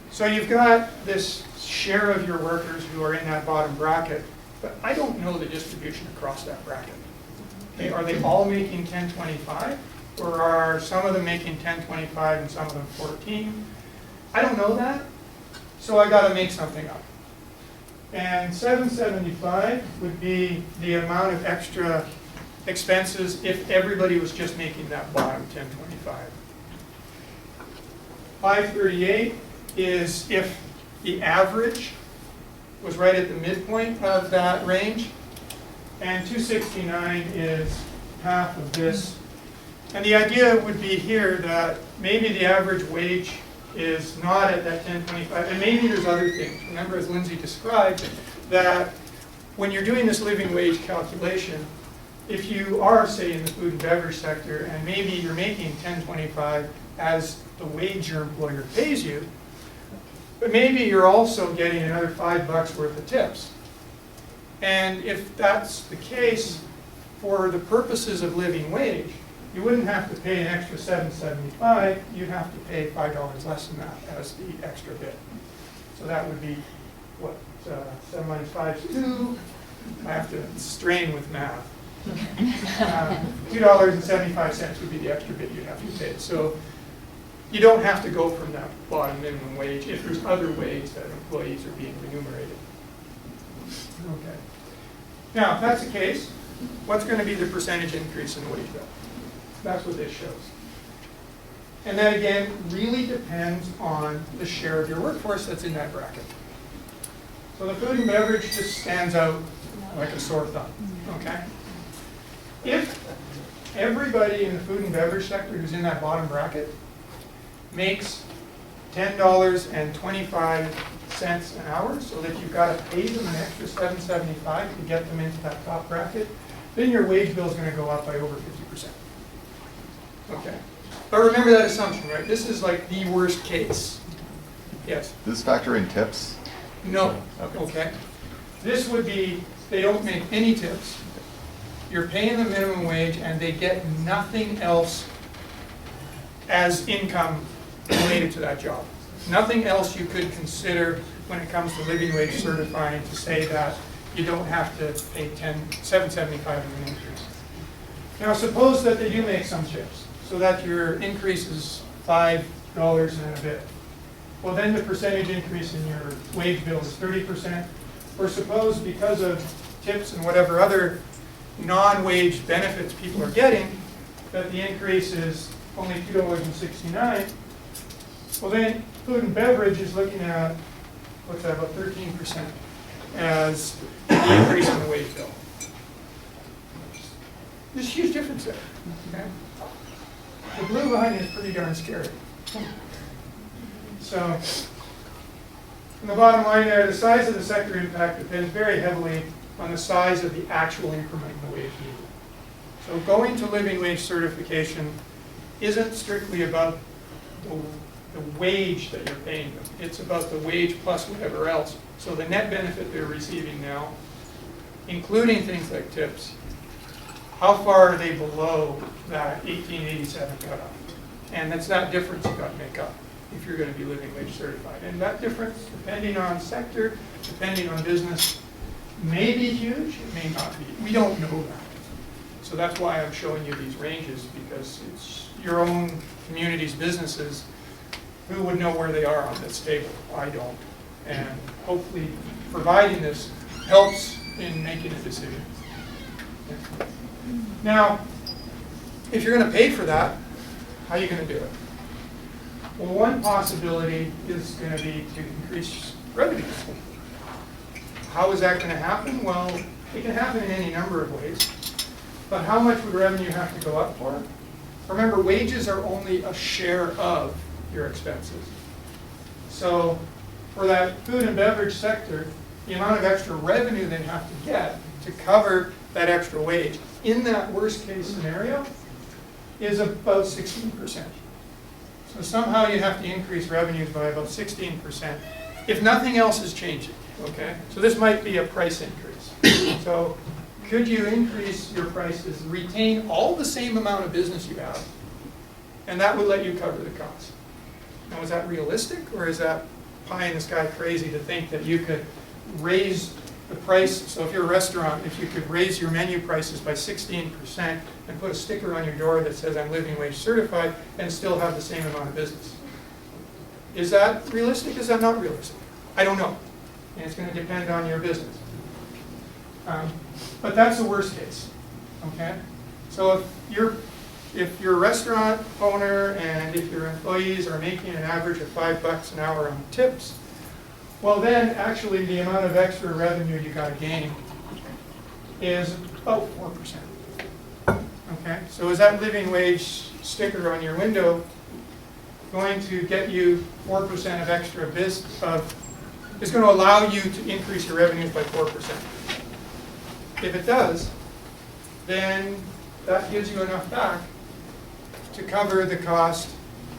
So you've got this share of your workers who are in that bottom bracket, but I don't know the distribution across that bracket. Okay, are they all making 1025? Or are some of them making 1025 and some of them 14? I don't know that, so I got to make something up. And 775 would be the amount of extra expenses if everybody was just making that bottom 1025. 538 is if the average was right at the midpoint of that range, and 269 is half of this. And the idea would be here that maybe the average wage is not at that 1025, and maybe there's other things. Remember, as Lindsay described, that when you're doing this living wage calculation, if you are, say, in the food and beverage sector, and maybe you're making 1025 as the wage your employer pays you, but maybe you're also getting another $5 worth of tips. And if that's the case, for the purposes of living wage, you wouldn't have to pay an extra $7.75, you'd have to pay $5 less than that as the extra bit. So that would be, what, 7 minus 5 is 2. I have to strain with math. $2.75 would be the extra bit you'd have to pay. So you don't have to go from that bottom minimum wage if there's other ways that employees are being remunerated. Okay. Now, if that's the case, what's going to be the percentage increase in the wage bill? That's what this shows. And that, again, really depends on the share of your workforce that's in that bracket. So the food and beverage just stands out like a sore thumb, okay? If everybody in the food and beverage sector who's in that bottom bracket makes $10.25 an hour, so that you've got to pay them an extra $7.75 to get them into that top bracket, then your wage bill is going to go up by over 50%. Okay. But remember that assumption, right? This is like the worst case. Yes?
Does this factor in tips?
No. Okay. This would be, they don't make any tips. You're paying the minimum wage and they get nothing else as income related to that job. Nothing else you could consider when it comes to living wage certifying to say that you don't have to pay $7.75 as an increase. Now suppose that they do make some tips, so that your increase is $5 and a bit. Well, then the percentage increase in your wage bill is 30%. Or suppose because of tips and whatever other non-wage benefits people are getting, that the increase is only $2.69. Well, then food and beverage is looking at, what's that, about 13% as the increase in the wage bill. There's a huge difference there. Okay? The blue line is pretty darn scary. So, in the bottom line there, the size of the sector impact depends very heavily on the size of the actual increment in the wage needed. So going to living wage certification isn't strictly about the wage that you're paying them. It's about the wage plus whatever else. So the net benefit they're receiving now, including things like tips, how far are they below that 1887 cutoff? And that's that difference you've got to make up if you're going to be living wage certified. And that difference, depending on sector, depending on business, may be huge, it may not be. We don't know that. So that's why I'm showing you these ranges, because it's your own community's businesses who would know where they are on this table. I don't. And hopefully providing this helps in making a decision. Now, if you're going to pay for that, How are you going to do it? Well, one possibility is going to be to increase revenues. How is that going to happen? Well, it can happen in any number of ways. But how much would revenue have to go up for? Remember, wages are only a share of your expenses. So for that food and beverage sector, the amount of extra revenue they have to get to cover that extra wage in that worst case scenario is about 16%. So somehow you have to increase revenues by about 16% if nothing else is changing, okay? So this might be a price increase. So could you increase your prices, retain all the same amount of business you have, and that would let you cover the cost? Now, is that realistic, or is that pie in the sky crazy to think that you could raise the price? So if you're a restaurant, if you could raise your menu prices by 16% and put a sticker on your door that says I'm living wage certified and still have the same amount of business. Is that realistic? Is that not realistic? I don't know. And it's going to depend on your business. But that's the worst case. Okay? So if you're a restaurant owner and if your employees are making an average of $5 an hour on tips, well then actually the amount of extra revenue you got to gain is about 4%. Okay, so is that living wage sticker on your window going to get you 4% of extra is going to allow you to increase your revenues by 4%? If it does, then that gives you enough back to cover the cost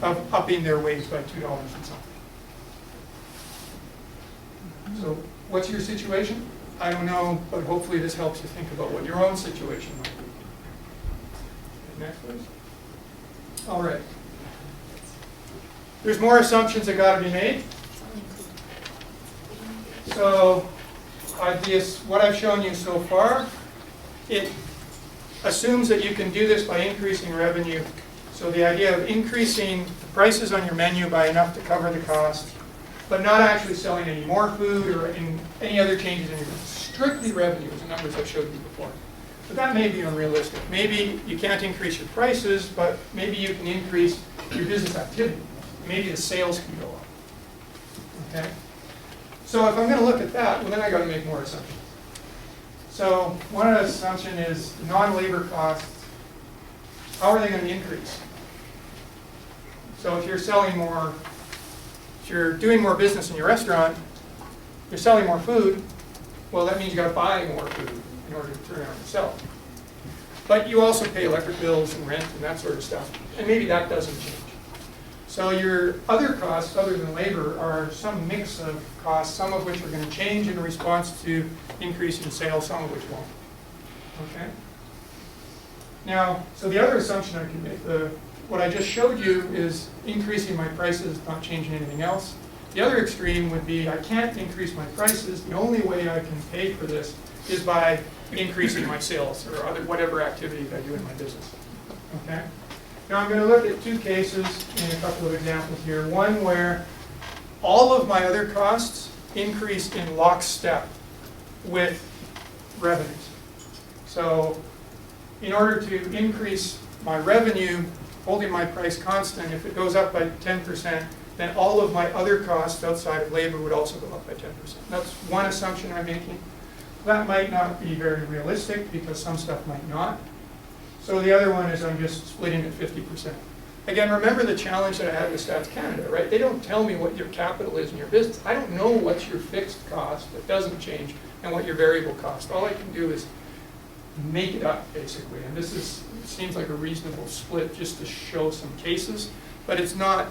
of upping their wage by $2 and something. So what's your situation? I don't know, but hopefully this helps you think about what your own situation might be. Next, please. All right. There's more assumptions that got to be made. So what I've shown you so far, it assumes that you can do this by increasing revenue. So the idea of increasing the prices on your menu by enough to cover the cost, but not actually selling any more food or any other changes in your business. Strictly revenue is the numbers I showed you before. But that may be unrealistic. Maybe you can't increase your prices, but maybe you can increase your business activity. Maybe the sales can go up. Okay? So if I'm going to look at that, well then I got to make more assumptions. So one assumption is non-labor costs. How are they going to increase? So if you're selling more, if you're doing more business in your restaurant, you're selling more food, well that means you got to buy more food in order to turn around and sell. But you also pay electric bills and rent and that sort of stuff, and maybe that doesn't change. So your other costs, other than labor, are some mix of costs, some of which are going to change in response to increase in sales, some of which won't. Okay? Now, so the other assumption I can make, what I just showed you is increasing my prices, not changing anything else. The other extreme would be I can't increase my prices. The only way I can pay for this is by increasing my sales or whatever activity I do in my business. Okay? Now I'm going to look at two cases in a couple of examples here. One where all of my other costs increase in lockstep with revenues. So in order to increase my revenue, holding my price constant, if it goes up by 10%, then all of my other costs outside of labor would also go up by 10%. That's one assumption I'm making. That might not be very realistic because some stuff might not. So the other one is I'm just splitting it 50%. Again, remember the challenge that I had with Stats Canada, right? They don't tell me what your capital is in your business. I don't know what's your fixed cost that doesn't change and what your variable cost. All I can do is make it up, basically. And this seems like a reasonable split just to show some cases, but it's not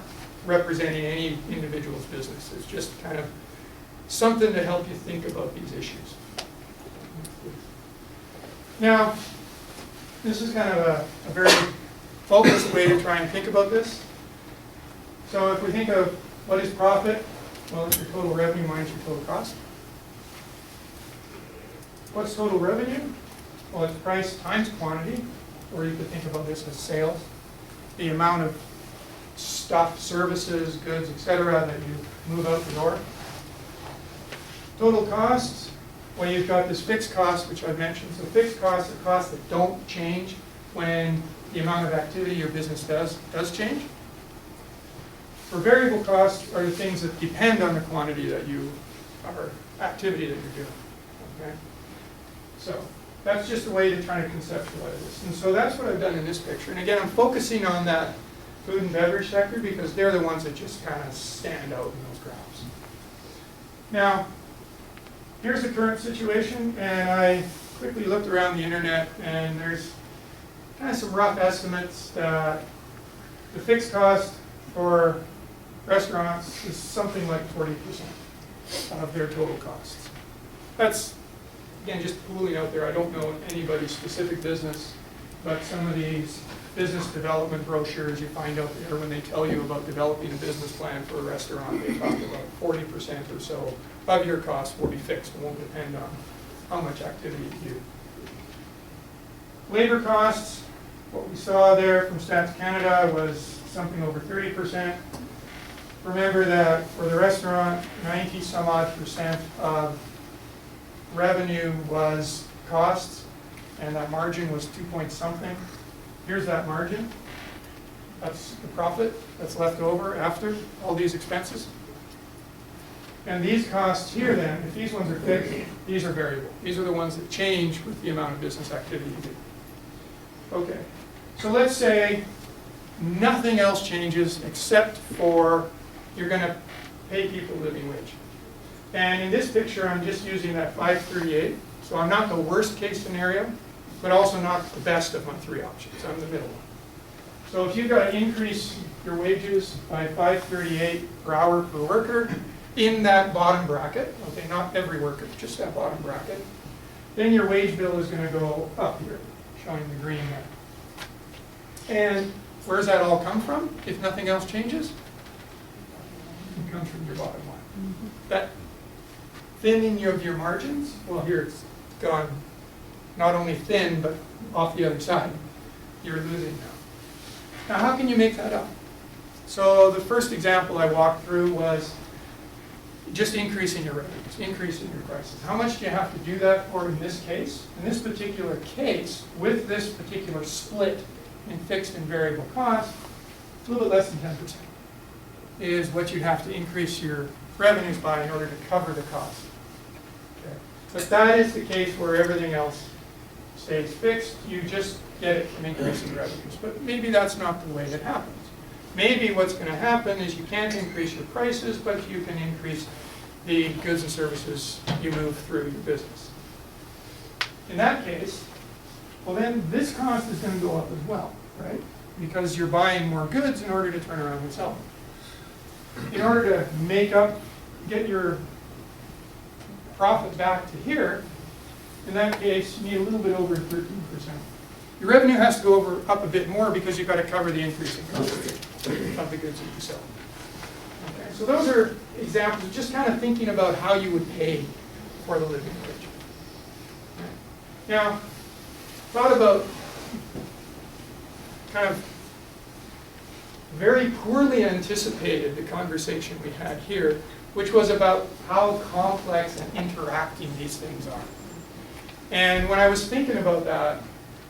representing any individual's business. It's just kind of something to help you think about these issues. Now, this is kind of a very focused way to try and think about this. So if we think of what is profit, well, it's your total revenue minus your total cost. What's total revenue? Well, it's price times quantity, or you could think about this as sales. The amount of stuff, services, goods, etc. that you move out the door. Total costs, well, you've got this fixed cost, which I've mentioned. So fixed costs are costs that don't change when the amount of activity your business does change. For variable costs are the things that depend on the quantity that or activity that you're doing, okay? So that's just a way to try to conceptualize this. And so that's what I've done in this picture. And again, I'm focusing on that food and beverage sector because they're the ones that just kind of stand out in those graphs. Now, here's the current situation, and I quickly looked around the internet, and there's kind of some rough estimates that the fixed cost for restaurants is something like 40% of their total costs. That's, again, just pooling out there. I don't know anybody's specific business, but some of these business development brochures you find out there when they tell you about developing a business plan for a restaurant, they talk about 40% or so of your costs will be fixed. It won't depend on how much activity you do. Labor costs, what we saw there from Stats Canada was something over 30%. Remember that for the restaurant, 90-some-odd% of revenue was costs, and that margin was 2-point-something. Here's that margin. That's the profit that's left over after all these expenses. And these costs here then, if these ones are fixed, these are variable. These are the ones that change with the amount of business activity you do. Okay, so let's say nothing else changes except for you're going to pay people living wage. And in this picture, I'm just using that 538. So I'm not the worst case scenario, but also not the best of my three options. I'm the middle one. So if you've got to increase your wages by 538 per hour per worker in that bottom bracket, okay, not every worker, just that bottom bracket, then your wage bill is going to go up here, showing the green there. And where does that all come from if nothing else changes? It comes from your bottom line. That thinning of your margins, well, here it's gone not only thin, but off the other side. You're losing now. Now, how can you make that up? So the first example I walked through was just increasing your revenues, increasing your prices. How much do you have to do that for in this case? In this particular case, with this particular split in fixed and variable costs, it's a little bit less than 10% is what you'd have to increase your revenues by in order to cover the cost. Okay. But that is the case where everything else stays fixed. You just get it from increasing revenues. But maybe that's not the way it happens. Maybe what's going to happen is you can't increase your prices, but you can increase the goods and services you move through your business. In that case, well then this cost is going to go up as well, right? Because you're buying more goods in order to turn around and sell them. In order to get your profit back to here, in that case, you need a little bit over 13%. Your revenue has to go up a bit more because you've got to cover the increase in cost of the goods that you sell. Okay, so those are examples of just kind of thinking about how you would pay for the living wage. Now, thought about kind of very poorly anticipated the conversation we had here, which was about how complex and interacting these things are. And when I was thinking about that,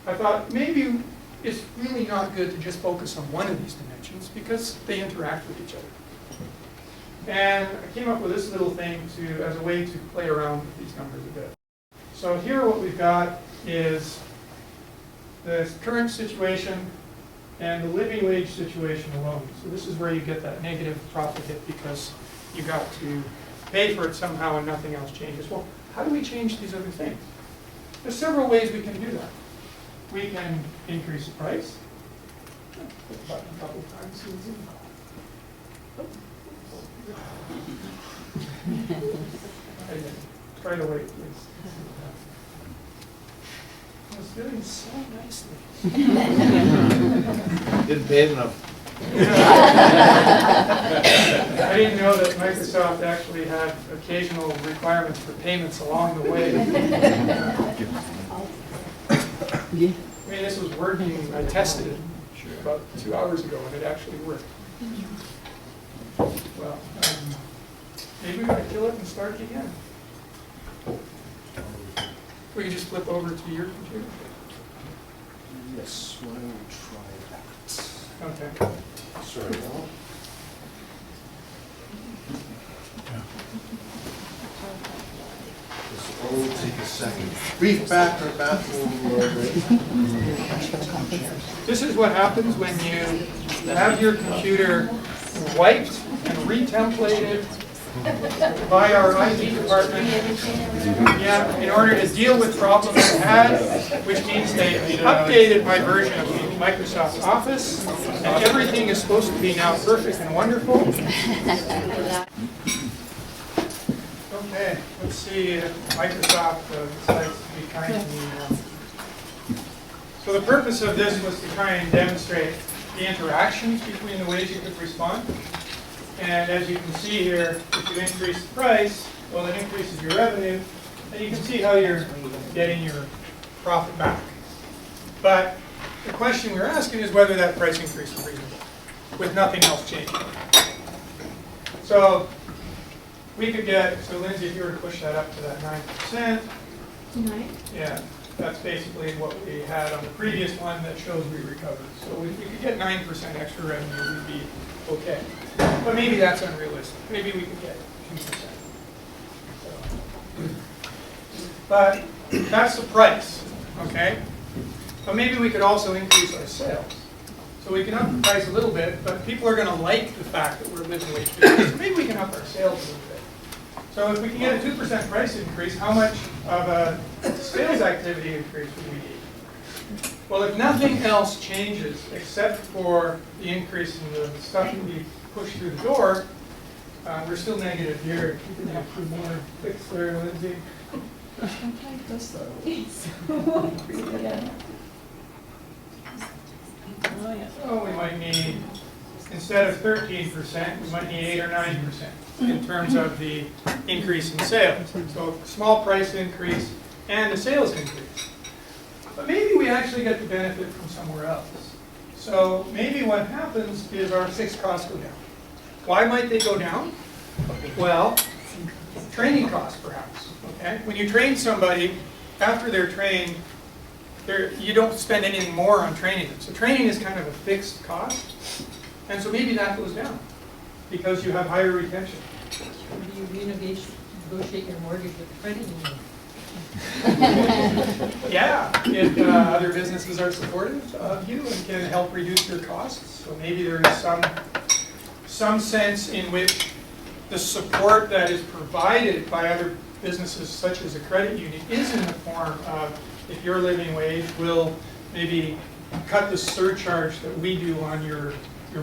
I thought maybe it's really not good to just focus on one of these dimensions because they interact with each other. And I came up with this little thing as a way to play around with these numbers a bit. So here what we've got is the current situation and the living wage situation alone. So this is where you get that negative profit hit because you got to pay for it somehow and nothing else changes. Well, how do we change these other things? There's several ways we can do that. We can increase the price. Hit the button a couple of times. Try to wait, please. I was doing so nicely.
Didn't pay enough.
I didn't know that Microsoft actually had occasional requirements for payments along the way. I mean, this was working, I tested it about 2 hours ago, and it actually worked. Well, maybe we gotta kill it and start it again. We can just flip over to your computer.
Yes, why don't we try that?
Okay.
Sorry, Al. This will only take a second. Brief bathroom break.
This is what happens when you have your computer wiped and retemplated by our IT department, yeah, in order to deal with problems it had, which means they updated my version of Microsoft Office, and everything is supposed to be now perfect and wonderful. Okay, let's see if Microsoft decides to be kind to me now. So the purpose of this was to try and demonstrate the interactions between the ways you could respond. And as you can see here, if you increase the price, well, it increases your revenue, and you can see how you're getting your profit back. But the question we're asking is whether that price increase is reasonable, with nothing else changing. So we could get, so Lindsay, if you were to push that up to that 9%,
9?
yeah, that's basically what we had on the previous one that shows we recovered. So we could get 9% extra revenue, we'd be okay. But maybe that's unrealistic. Maybe we could get 2%. So. But that's the price, okay? But maybe we could also increase our sales. So we can up the price a little bit, but people are going to like the fact that we're living wage business. So maybe we can up our sales a little bit. So if we can get a 2% price increase, how much of a sales activity increase would we need? Well, if nothing else changes except for the increase in the stuff that we push through the door, we're still negative here. You can have more fix there, Lindsay. So we might need, instead of 13%, we might need 8 or 9% in terms of the increase in sales. So a small price increase and a sales increase. But maybe we actually get the benefit from somewhere else. So maybe what happens is our fixed costs go down. Why might they go down? Well, training costs perhaps. Okay? When you train somebody, after they're trained, you don't spend anything more on training them. So training is kind of a fixed cost. And so maybe that goes down because you have higher retention.
Or do you renegotiate your mortgage with the credit union?
Yeah, if other businesses are supportive of you and can help reduce your costs. So maybe there is some sense in which the support that is provided by other businesses, such as a credit union, is in the form of, if your living wage will maybe cut the surcharge that we do on your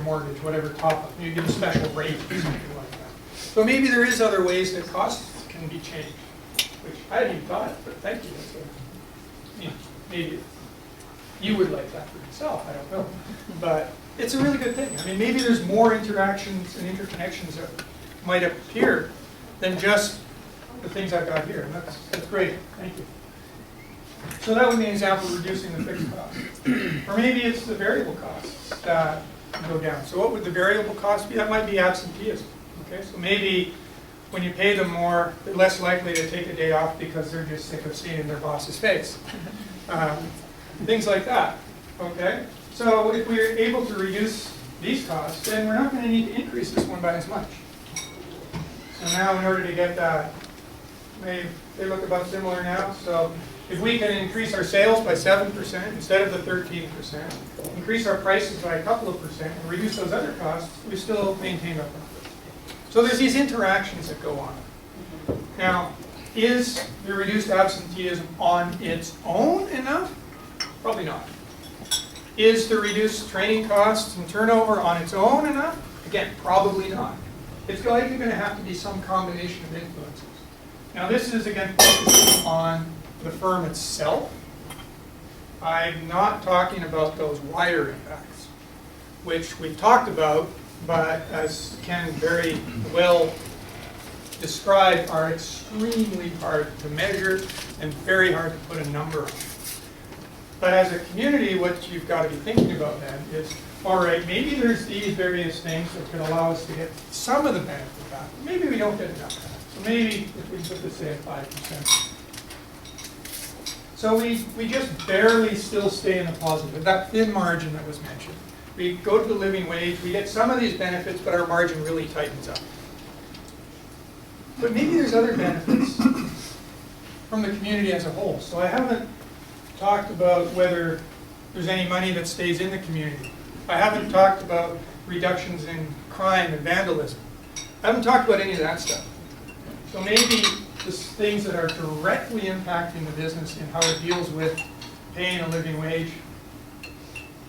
mortgage, whatever top up. You get a special rate or something like that. So maybe there is other ways that costs can be changed, which I hadn't even thought of, but thank you. Maybe you would like that for yourself, I don't know. But it's a really good thing. I mean, maybe there's more interactions and interconnections that might appear than just the things I've got here. And that's great. Thank you. So that would be an example of reducing the fixed costs. Or maybe it's the variable costs that go down. So what would the variable cost be? That might be absenteeism. Okay, so maybe when you pay them more, they're less likely to take a day off because they're just sick of seeing their boss's face. Things like that. Okay, so if we're able to reduce these costs, then we're not going to need to increase this one by as much. So now in order to get that, they look about similar now. So if we can increase our sales by 7% instead of the 13%, increase our prices by a couple of percent, and reduce those other costs, we still maintain our profits. So there's these interactions that go on. Now, is the reduced absenteeism on its own enough? Probably not. Is the reduced training costs and turnover on its own enough? Again, probably not. It's likely going to have to be some combination of influences. Now this is again focusing on the firm itself. I'm not talking about those wider impacts, which we've talked about, but as Ken very well described, are extremely hard to measure and very hard to put a number on. But as a community, what you've got to be thinking about then is, all right, maybe there's these various things that could allow us to get some of the benefit back. Maybe we don't get enough of that. So maybe if we put this say at 5%. So we just barely still stay in the positive, that thin margin that was mentioned. We go to the living wage, we get some of these benefits, but our margin really tightens up. But maybe there's other benefits from the community as a whole. So I haven't talked about whether there's any money that stays in the community. I haven't talked about reductions in crime and vandalism. I haven't talked about any of that stuff. So maybe the things that are directly impacting the business and how it deals with paying a living wage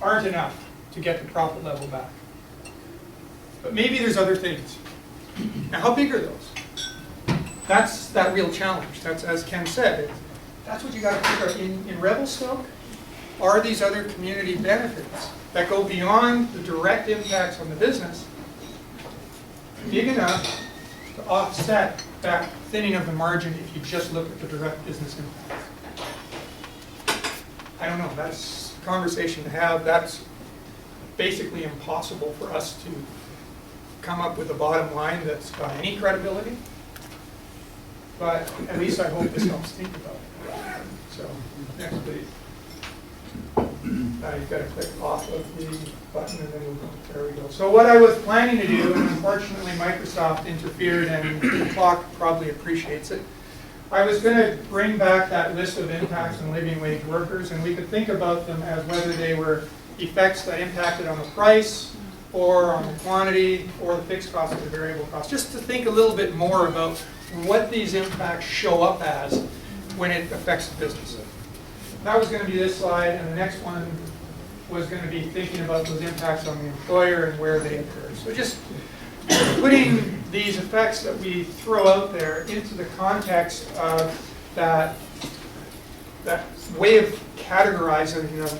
aren't enough to get the profit level back. But maybe there's other things. Now, how big are those? That's that real challenge. That's, as Ken said, that's what you got to figure out. In Revelstoke, are these other community benefits that go beyond the direct impacts on the business big enough to offset that thinning of the margin if you just look at the direct business impact? I don't know. That's a conversation to have. That's basically impossible for us to come up with a bottom line that's got any credibility. But at least I hope this helps think about it. So, next please. Now you've got to click off of the button and then we'll go. There we go. So what I was planning to do, and unfortunately Microsoft interfered and the clock probably appreciates it, I was going to bring back that list of impacts on living wage workers, and we could think about them as whether they were effects that impacted on the price or on the quantity or the fixed cost or the variable cost, just to think a little bit more about what these impacts show up as when it affects the business. That was going to be this slide, and the next one was going to be thinking about those impacts on the employer and where they occur. So just putting these effects that we throw out there into the context of that way of categorizing them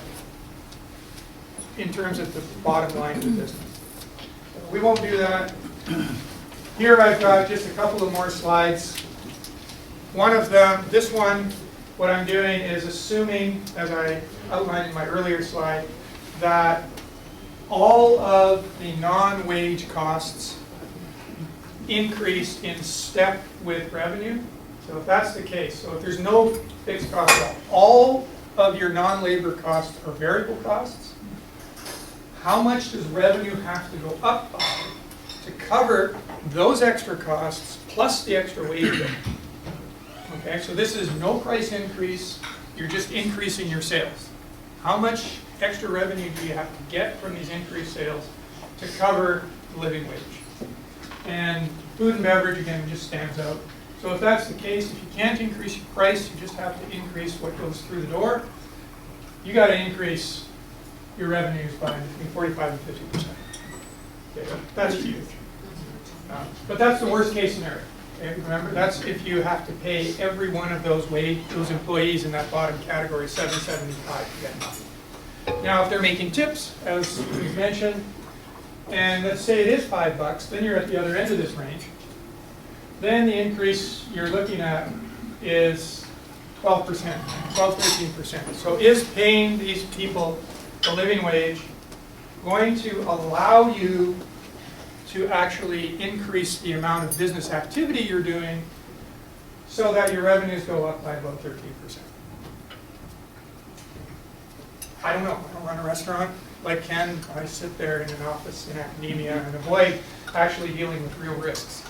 in terms of the bottom line of the business. We won't do that. Here I've got just a couple of more slides. One of them, this one, what I'm doing is assuming, as I outlined in my earlier slide, that all of the non-wage costs increase in step with revenue. So if that's the case, so if there's no fixed cost at all of your non-labor costs are variable costs, how much does revenue have to go up by to cover those extra costs plus the extra wage bill? Okay, so this is no price increase, you're just increasing your sales. How much extra revenue do you have to get from these increased sales to cover the living wage? And food and beverage, again, just stands out. So if that's the case, if you can't increase your price, you just have to increase what goes through the door, you got to increase your revenues by between 45 and 50%. Okay, that's huge. But that's the worst case scenario. Okay, remember, that's if you have to pay every one of those employees in that bottom category $7.75 to get nothing. Now, if they're making tips, as we've mentioned, and let's say it is $5, then you're at the other end of this range. Then the increase you're looking at is 12%, 12-13%. So is paying these people a living wage going to allow you to actually increase the amount of business activity you're doing so that your revenues go up by about 13%? I don't know. I don't run a restaurant like Ken. I sit there in an office in academia and avoid actually dealing with real risks.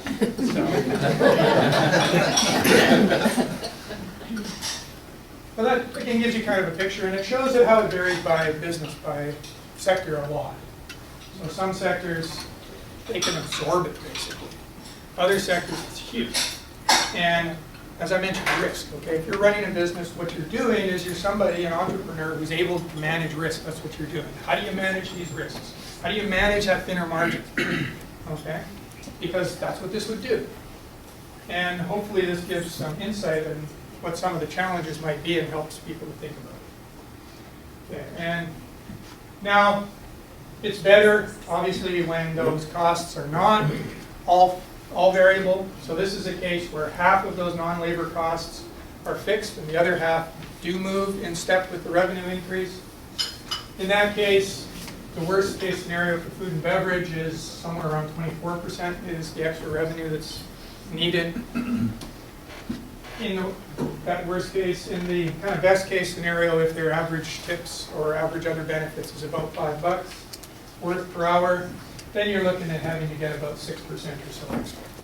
But that, again, gives you kind of a picture, and it shows it how it varies by business, by sector a lot. So some sectors, they can absorb it, basically. Other sectors, it's huge. And as I mentioned, risk, okay? If you're running a business, what you're doing is you're somebody, an entrepreneur, who's able to manage risk. That's what you're doing. How do you manage these risks? How do you manage that thinner margin? Okay? Because that's what this would do. And hopefully this gives some insight in what some of the challenges might be and helps people to think about it. Okay, and now, it's better, obviously, when those costs are not all variable. So this is a case where half of those non-labor costs are fixed and the other half do move in step with the revenue increase. In that case, the worst case scenario for food and beverage is somewhere around 24% is the extra revenue that's needed. In that worst case, in the kind of best case scenario, if their average tips or average other benefits is about $5 worth per hour, then you're looking at having to get about 6% or so extra.